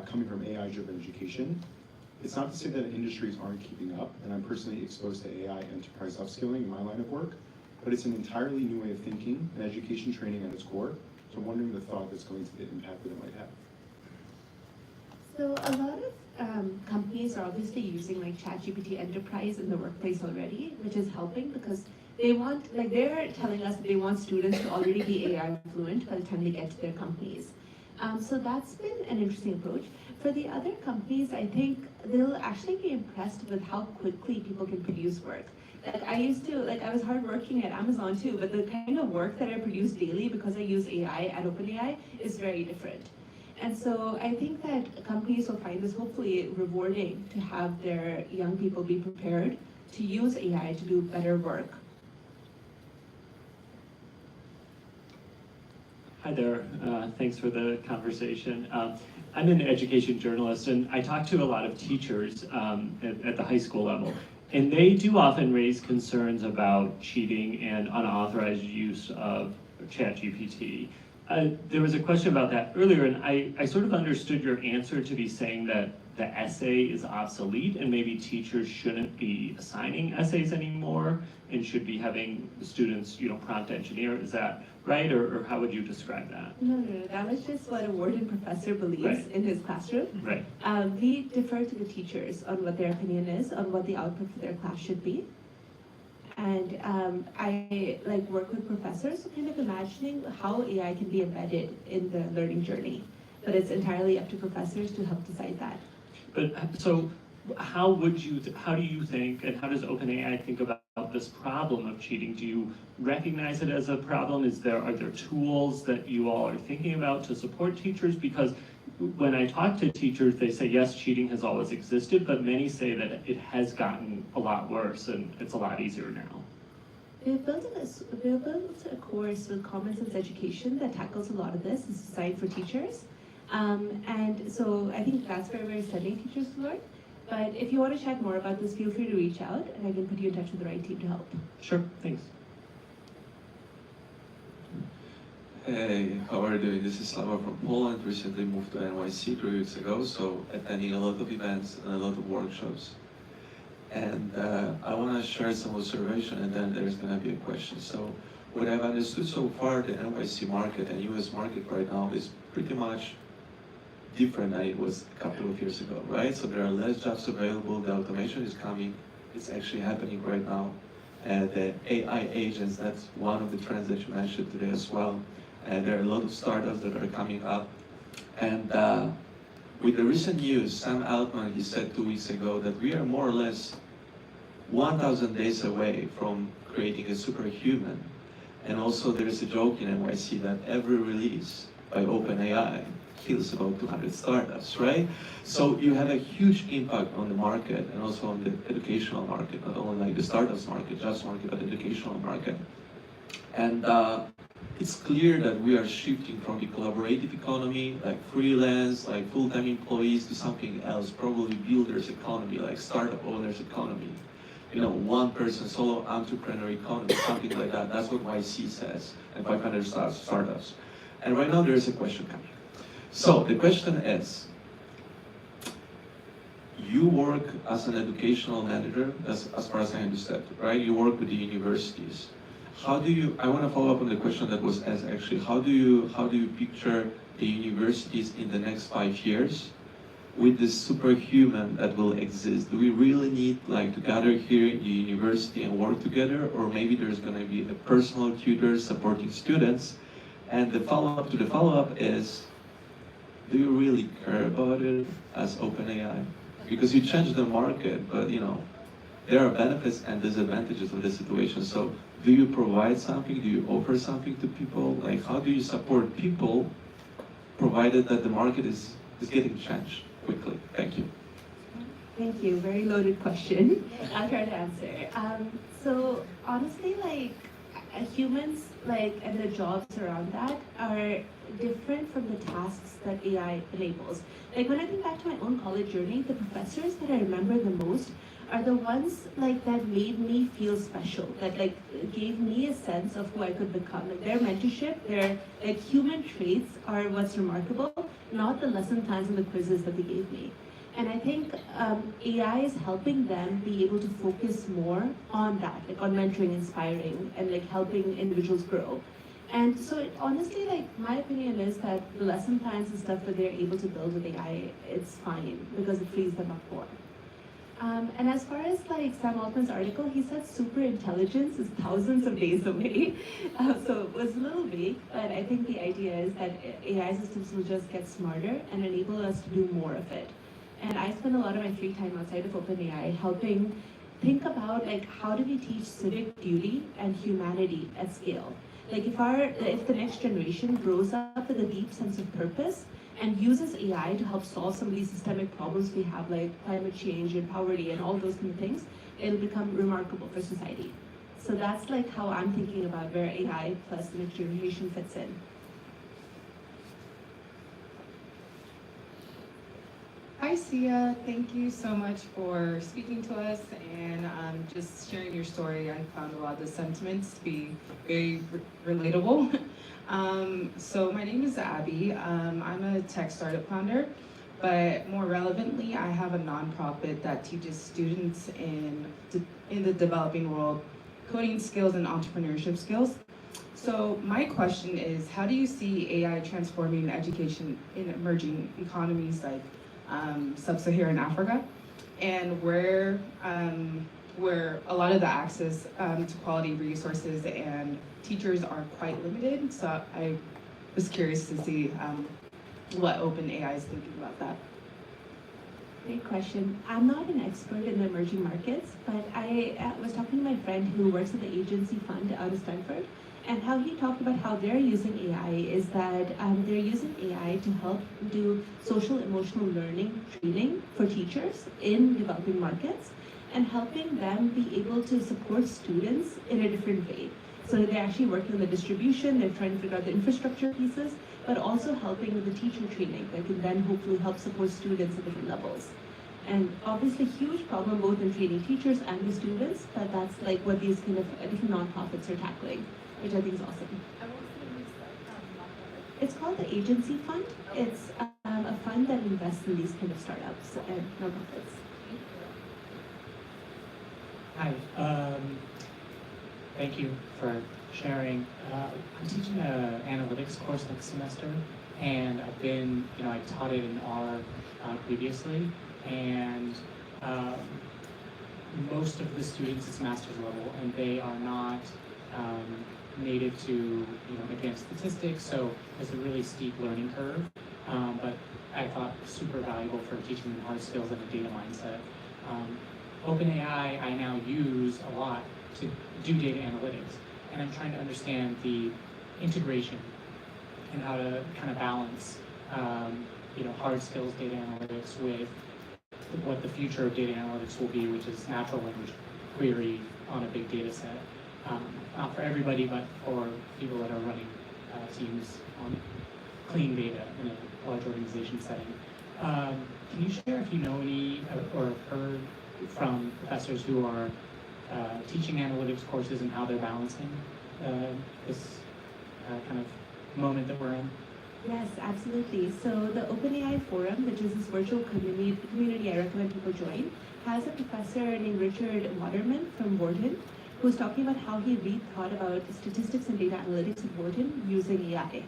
coming from AI-driven education? It's not to say that industries aren't keeping up, and I'm personally exposed to AI enterprise upskilling in my line of work, but it's an entirely new way of thinking and education training at its core. So I'm wondering the thought that's going to the impact that it might have. So a lot of companies are obviously using like ChatGPT Enterprise in the workplace already, which is helping because they want, like they're telling us that they want students to already be AI fluent by the time they get to their companies. So that's been an interesting approach. For the other companies, I think they'll actually be impressed with how quickly people can produce work. Like I was hardworking at Amazon too, but the kind of work that I produce daily because I use AI at OpenAI is very different. And so I think that companies will find this hopefully rewarding to have their young people be prepared to use AI to do better work. Hi there, thanks for the conversation. I'm an education journalist and I talk to a lot of teachers at the high school level. And they do often raise concerns about cheating and unauthorized use of ChatGPT. There was a question about that earlier, and I sort of understood your answer to be saying that the essay is obsolete and maybe teachers shouldn't be assigning essays anymore and should be having students, prompt engineer. Is that right, or how would you describe that? No, that was just what a warden professor believes Right. in his classroom. Right. We defer to the teachers on what their opinion is, on what the output for their class should be. And I work with professors kind of imagining how AI can be embedded in the learning journey. But it's entirely up to professors to help decide that. But so how do you think, and how does OpenAI think about this problem of cheating? Do you recognize it as a problem? Are there tools that you all are thinking about to support teachers? Because when I talk to teachers, they say, yes, cheating has always existed, but many say that it has gotten a lot worse and it's a lot easier now. We've built a course with Common Sense Education that tackles a lot of this. It's designed for teachers. And so I think that's where we're sending teachers to learn. But if you want to chat more about this, feel free to reach out and I can put you in touch with the right team to help. Sure, thanks. Hey, how are you doing? This is Slava from Poland. Recently moved to NYC 3 weeks ago, so attending a lot of events and a lot of workshops. And I want to share some observation and then there's going to be a question. So what I've understood so far, the NYC market and US market right now is pretty much different than it was a couple of years ago, right? So there are less jobs available, the automation is coming, it's actually happening right now. And the AI agents, that's one of the trends that you mentioned today as well. And there are a lot of startups that are coming up. And with the recent news, Sam Altman, he said 2 weeks ago that we are more or less 1,000 days away from creating a superhuman. And also there is a joke in NYC that every release by OpenAI kills about 200 startups, right? So you have a huge impact on the market and also on the educational market, not only like the startups market, jobs market, but educational market. And it's clear that we are shifting from the collaborative economy, like freelance, like full-time employees, to something else, probably builders economy, like startup owners economy. One person solo entrepreneur economy, something like that. That's what YC says, and 500 startups. And right now there is a question coming. So the question is, you work as an educational manager, as far as I understand, right? You work with the universities. I want to follow up on the question that was asked actually, how do you picture the universities in the next 5 years with this superhuman that will exist? Do we really need to gather here in the university and work together, or maybe there's going to be a personal tutor supporting students? And the follow-up to the follow-up is, do you really care about it as OpenAI? Because you change the market, but there are benefits and disadvantages of the situation. So do you provide something? Do you offer something to people? How do you support people, provided that the market is getting changed quickly? Thank you. Thank you. Very loaded question. I'll try to answer. So honestly, humans and the jobs around that are different from the tasks that AI enables. When I think back to my own college journey, the professors that I remember the most are the ones that made me feel special, that gave me a sense of who I could become. Their mentorship, their human traits are what's remarkable, not the lesson plans and the quizzes that they gave me. And I think AI is helping them be able to focus more on that, on mentoring, inspiring, and helping individuals grow. And so honestly, my opinion is that the lesson plans and stuff that they're able to build with AI, it's fine because it frees them up more. And as far as like Sam Altman's article, he said super intelligence is thousands of days away. So it was a little vague, but I think the idea is that AI systems will just get smarter and enable us to do more of it. And I spend a lot of my free time outside of OpenAI helping think about like how do we teach civic duty and humanity at scale. Like if the next generation grows up with a deep sense of purpose and uses AI to help solve some of these systemic problems we have, like climate change and poverty and all those kind of things, it'll become remarkable for society. So that's like how I'm thinking about where AI plus the next generation fits in. Hi, Siya. Thank you so much for speaking to us and just sharing your story. I found a lot of the sentiments to be very relatable. So my name is Abby. I'm a tech startup founder, but more relevantly, I have a nonprofit that teaches students in the developing world coding skills and entrepreneurship skills. So my question is, how do you see AI transforming education in emerging economies like sub-Saharan Africa, and where a lot of the access to quality resources and teachers are quite limited? So I was curious to see what OpenAI is thinking about that. Great question. I'm not an expert in the emerging markets, but I was talking to my friend who works at the agency fund out of Stanford, and how he talked about how they're using AI is that they're using AI to help do social emotional learning training for teachers in developing markets and helping them be able to support students in a different way. So they're actually working on the distribution, they're trying to figure out the infrastructure pieces, but also helping with the teacher training that can then hopefully help support students at different levels. And obviously huge problem both in training teachers and the students, but that's like what these kind of different nonprofits are tackling, which I think is awesome. It's called the Agency Fund. It's a fund that invests in these kind of startups and nonprofits. Hi, thank you for sharing. I'm teaching an analytics course next semester, and I've been, I taught it in R previously, and most of the students, it's master's level, and they are not native to advanced statistics, so there's a really steep learning curve, but I thought super valuable for teaching them hard skills and a data mindset. OpenAI I now use a lot to do data analytics, and I'm trying to understand the integration and how to kind of balance hard skills data analytics with what the future of data analytics will be, which is natural language query on a big data set. Not for everybody, but for people that are running teams on clean data in a large organization setting. Can you share if you know any or have heard from professors who are teaching analytics courses and how they're balancing this kind of moment that we're in? Yes, absolutely. So the OpenAI Forum, which is this virtual community I recommend people join, has a professor named Richard Waterman from Wharton, who's talking about how he rethought about statistics and data analytics at Wharton using AI.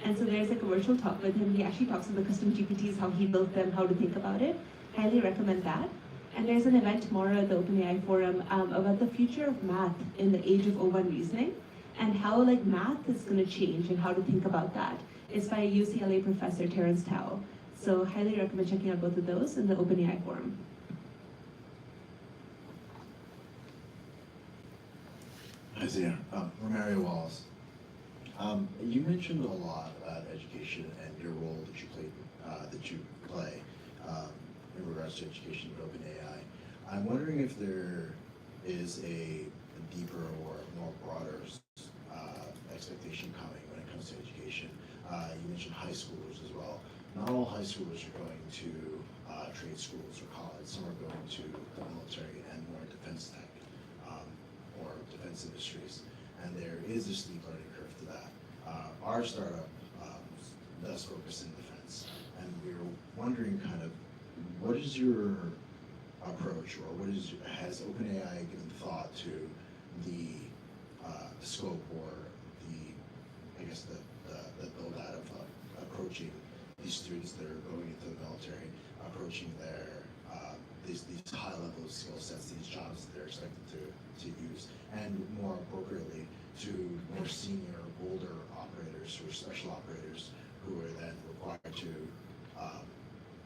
And so there's like a virtual talk with him. He actually talks about the custom GPTs, how he built them, how to think about it. Highly recommend that. And there's an event tomorrow at the OpenAI Forum about the future of math in the age of O1 reasoning and how like math is going to change and how to think about that. It's by UCLA professor Terrence Tao. So highly recommend checking out both of those in the OpenAI Forum. Hi there, Romario Wallace. You mentioned a lot about education and your role that you play in regards to education at OpenAI. I'm wondering if there is a deeper or more broader expectation coming when it comes to education. You mentioned high schoolers as well. Not all high schoolers are going to trade schools or college. Some are going to the military and more defense tech or defense industries. And there is a steep learning curve to that. Our startup does focus in defense. And we were wondering kind of, what is your approach, or has OpenAI given thought to the scope or the build out of approaching these students that are going into the military, approaching these high level of skill sets these jobs that they're expected to use, and more appropriately to more senior, older operators who are special operators who are then required to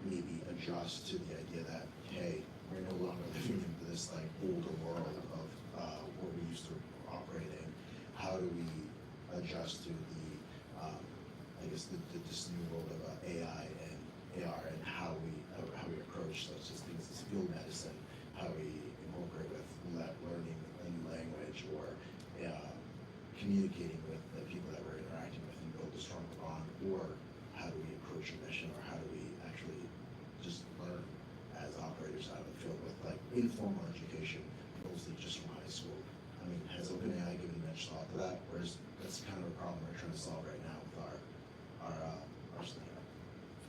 maybe adjust to the idea that, hey, we're no longer living in this like older world of what we used to operate in. How do we adjust to the, I guess, this new world of AI and AR, and how we approach such as things as field medicine, how we incorporate with learning a new language, or communicating with the people that we're interacting with and build a stronger bond, or how do we approach a mission, or how do we actually just learn as operators out of the field with like informal education, mostly just from high school. I mean, has OpenAI given much thought to that, or is that's kind of a problem we're trying to solve right now with our scenario?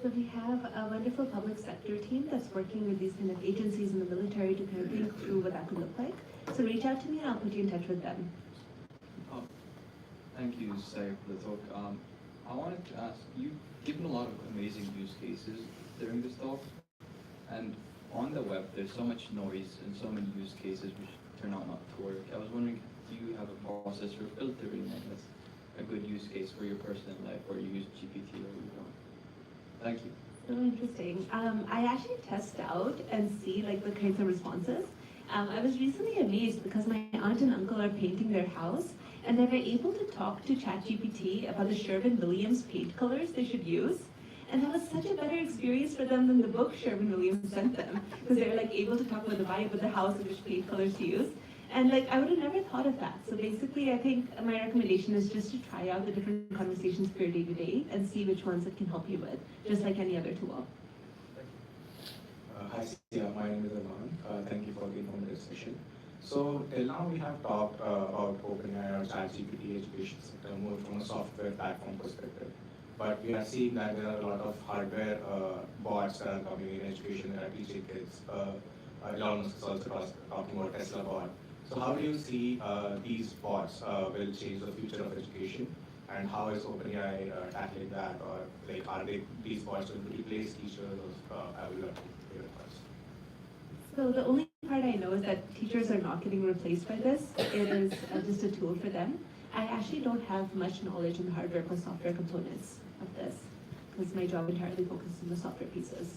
So we have a wonderful public sector team that's working with these kind of agencies in the military to kind of think through what that could look like. So reach out to me and I'll put you in touch with them. Thank you, Siya, for the talk. I wanted to ask, you've given a lot of amazing use cases during this talk, and on the web there's so much noise and so many use cases which turn out not to work. I was wondering, do you have a process for filtering, I guess, a good use case for your personal life, or you use GPT or you don't? Thank you. So interesting. I actually test out and see like the kinds of responses. I was recently amazed because my aunt and uncle are painting their house, and they were able to talk to ChatGPT about the Sherwin-Williams paint colors they should use. And that was such a better experience for them than the book Sherwin-Williams sent them, because they were like able to talk about the vibe of the house and which paint colors to use. And like, I would have never thought of that. So basically, I think my recommendation is just to try out the different conversations for your day-to-day and see which ones it can help you with, just like any other tool. Hi, Siya. My name is Aman. Thank you for the informative session. So till now we have talked about OpenAI or ChatGPT education sector more from a software platform perspective. But we are seeing that there are a lot of hardware bots that are coming in education that are teaching kids. Elon Musk is also talking about Tesla bot. So how do you see these bots will change the future of education? And how is OpenAI tackling that? Or like, are these bots going to replace teachers? I would love to hear your thoughts. So the only part I know is that teachers are not getting replaced by this. It is just a tool for them. I actually don't have much knowledge in the hardware plus software components of this, because my job entirely focuses on the software pieces.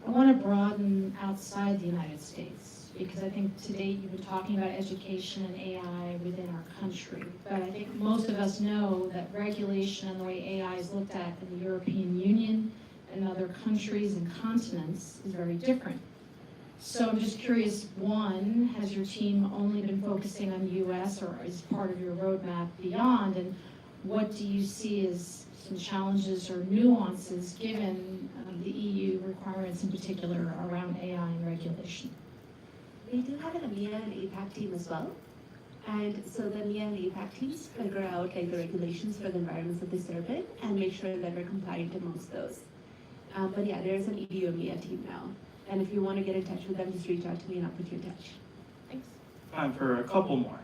I want to broaden outside the United States, because I think to date you've been talking about education and AI within our country, but I think most of us know that regulation and the way AI is looked at in the European Union and other countries and continents is very different. So I'm just curious, one, has your team only been focusing on the US, or is part of your roadmap beyond, and what do you see as some challenges or nuances given the EU requirements in particular around AI and regulation? We do have an EMEA and APAC team as well. And so the EMEA and APAC teams figure out like the regulations for the environments that they serve in and make sure that we're compliant amongst those. But yeah, there's an EU EMEA team now. And if you want to get in touch with them, just reach out to me and I'll put you in touch. Thanks. Time for a couple more,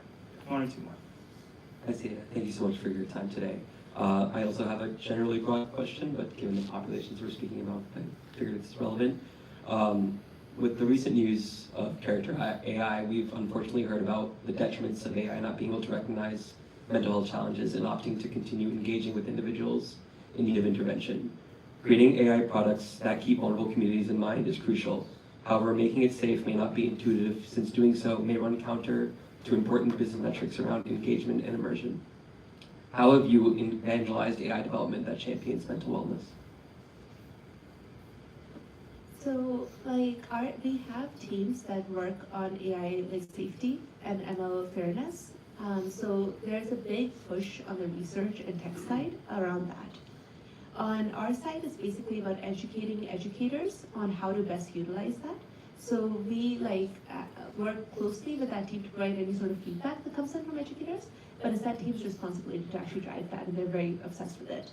one or two more. Hi, Siya. Thank you so much for your time today. I also have a generally broad question, but given the populations we're speaking about, I figured it's relevant. With the recent news of character AI, we've unfortunately heard about the detriments of AI not being able to recognize mental health challenges and opting to continue engaging with individuals in need of intervention. Creating AI products that keep vulnerable communities in mind is crucial. However, making it safe may not be intuitive, since doing so may run counter to important business metrics around engagement and immersion. How have you evangelized AI development that champions mental wellness? So like we have teams that work on AI like safety and ML fairness. So there's a big push on the research and tech side around that. On our side, it's basically about educating educators on how to best utilize that. So we work closely with that team to provide any sort of feedback that comes in from educators, but it's that team's responsibility to actually drive that, and they're very obsessed with it.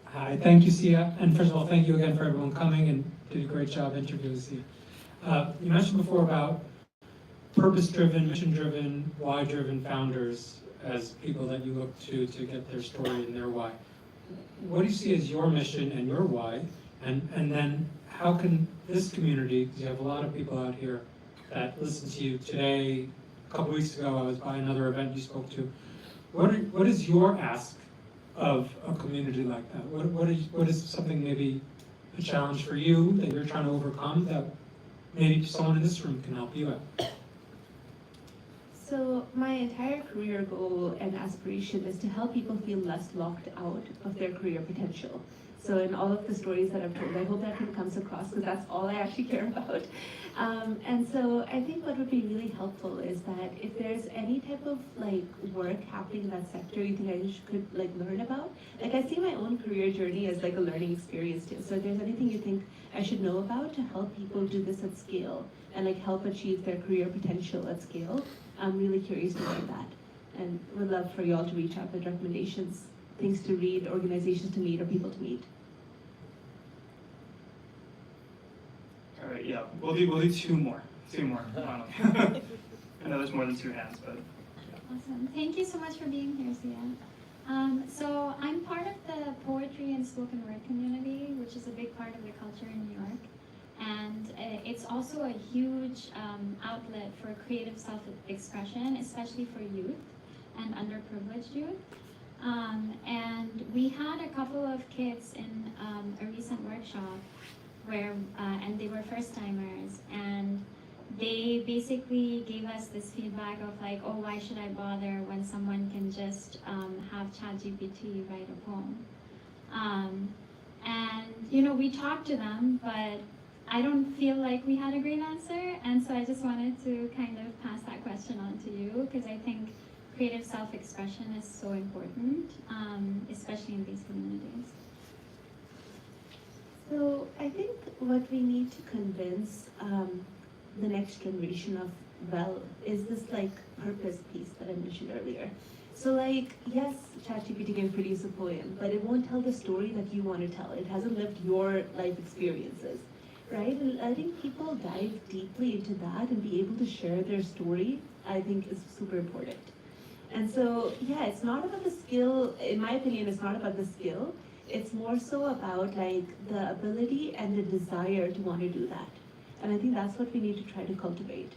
Hi, thank you, Siya. And first of all, thank you again for everyone coming, and did a great job interviewing Siya. You mentioned before about purpose-driven, mission-driven, why-driven founders as people that you look to get their story and their why. what do you see as your mission and your why? And then how can this community, because you have a lot of people out here that listen to you today, a couple weeks ago I was by another event you spoke to. What is your ask of a community like that? What is something maybe a challenge for you that you're trying to overcome that maybe someone in this room can help you out? So my entire career goal and aspiration is to help people feel less locked out of their career potential. So in all of the stories that I've told, I hope that comes across because that's all I actually care about. And so I think what would be really helpful is that if there's any type of like work happening in that sector you think I could like learn about, like I see my own career journey as like a learning experience too. So if there's anything you think I should know about to help people do this at scale and like help achieve their career potential at scale, I'm really curious to learn that, and would love for you all to reach out with recommendations, things to read, organizations to meet, or people to meet. All right, yeah, we'll do two more. Finally. I know there's more than two hands, but Awesome. Thank you so much for being here, Siya. So I'm part of the poetry and spoken word community, which is a big part of the culture in New York. And it's also a huge outlet for creative self-expression, especially for youth and underprivileged youth. And we had a couple of kids in a recent workshop where, and they were first-timers, and they basically gave us this feedback of like, oh, why should I bother when someone can just have ChatGPT write a poem? And, you know, we talked to them, but I don't feel like we had a great answer, and so I just wanted to kind of pass that question on to you, because I think creative self-expression is so important, especially in these communities. So I think what we need to convince the next generation of, well, is this like purpose piece that I mentioned earlier. So like, yes, ChatGPT can produce a poem, but it won't tell the story that you want to tell. It hasn't lived your life experiences. Right? And I think people dive deeply into that and be able to share their story, I think is super important. And so, yeah, it's not about the skill, in my opinion, it's not about the skill. It's more so about like the ability and the desire to want to do that. And I think that's what we need to try to cultivate.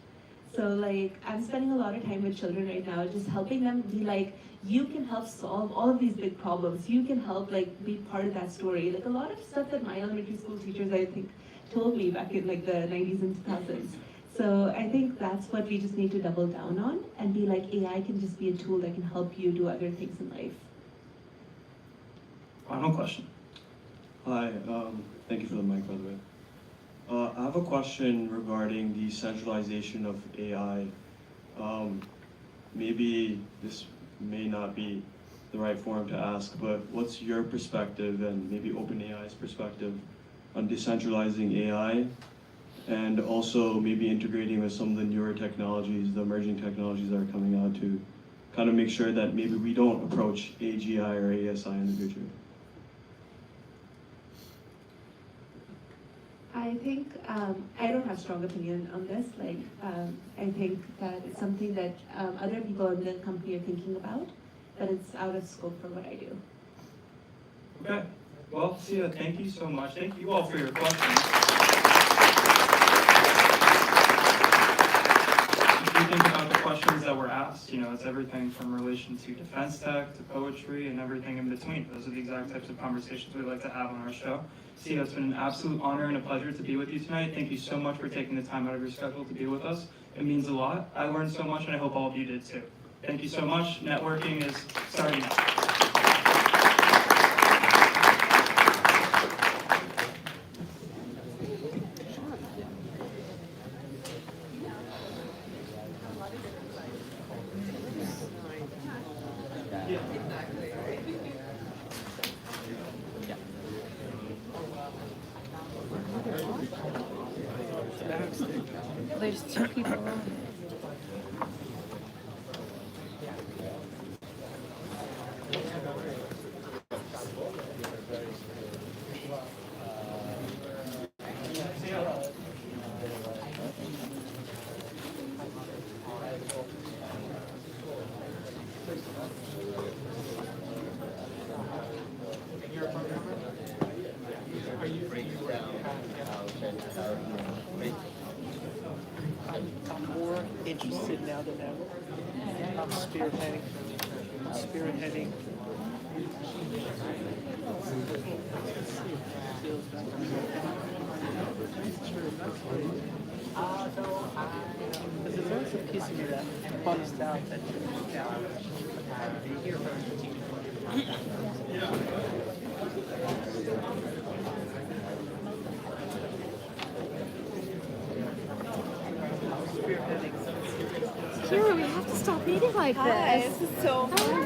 So like, I'm spending a lot of time with children right now, just helping them be like, you can help solve all of these big problems. You can help like be part of that story. Like a lot of stuff that my elementary school teachers, I think, told me back in like the 90s and 2000s. So I think that's what we just need to double down on and be like, AI can just be a tool that can help you do other things in life. final question. Hi, thank you for the mic, by the way. I have a question regarding the centralization of AI. Maybe this may not be the right forum to ask, but what's your perspective and maybe OpenAI's perspective on decentralizing AI and also maybe integrating with some of the newer technologies, the emerging technologies that are coming out to kind of make sure that maybe we don't approach AGI or ASI in the future? I think, I don't have strong opinion on this. Like, I think that it's something that other people in the company are thinking about, but it's out of scope for what I do. Okay. Well, Siya, thank you so much. Thank you all for your questions. If you think about the questions that were asked, you know, it's everything from relation to defense tech to poetry and everything in between. Those are the exact types of conversations we'd like to have on our show. Siya, it's been an absolute honor and a pleasure to be with you tonight. Thank you so much for taking the time out of your schedule to be with us. It means a lot. I learned so much, and I hope all of you did too. Thank you so much. Networking is starting now. There's two people on it. interested now that I'm spearheading. Because there's always a piece of me that bumps out that Kira, we have to stop eating like Hi, this. this is so fun.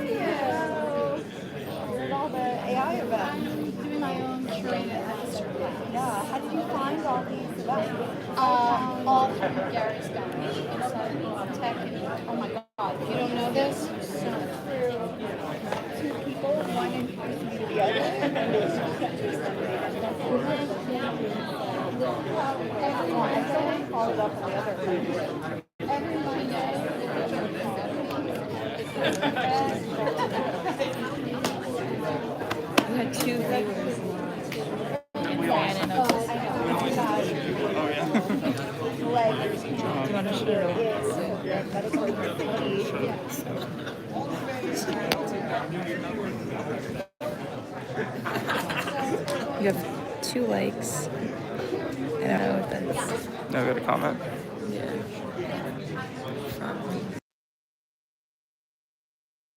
All the AI events. I'm doing my own curated masterclass. Yeah, how did you find all these events? All through Gary's Guide. Inside tech and, oh my god, you don't know this? So Through two people, one introduced me to the other, and then they I followed up on the other. everyone knows. We had two viewers. You have 2 likes. I don't know if that's... No, got a comment. Yeah.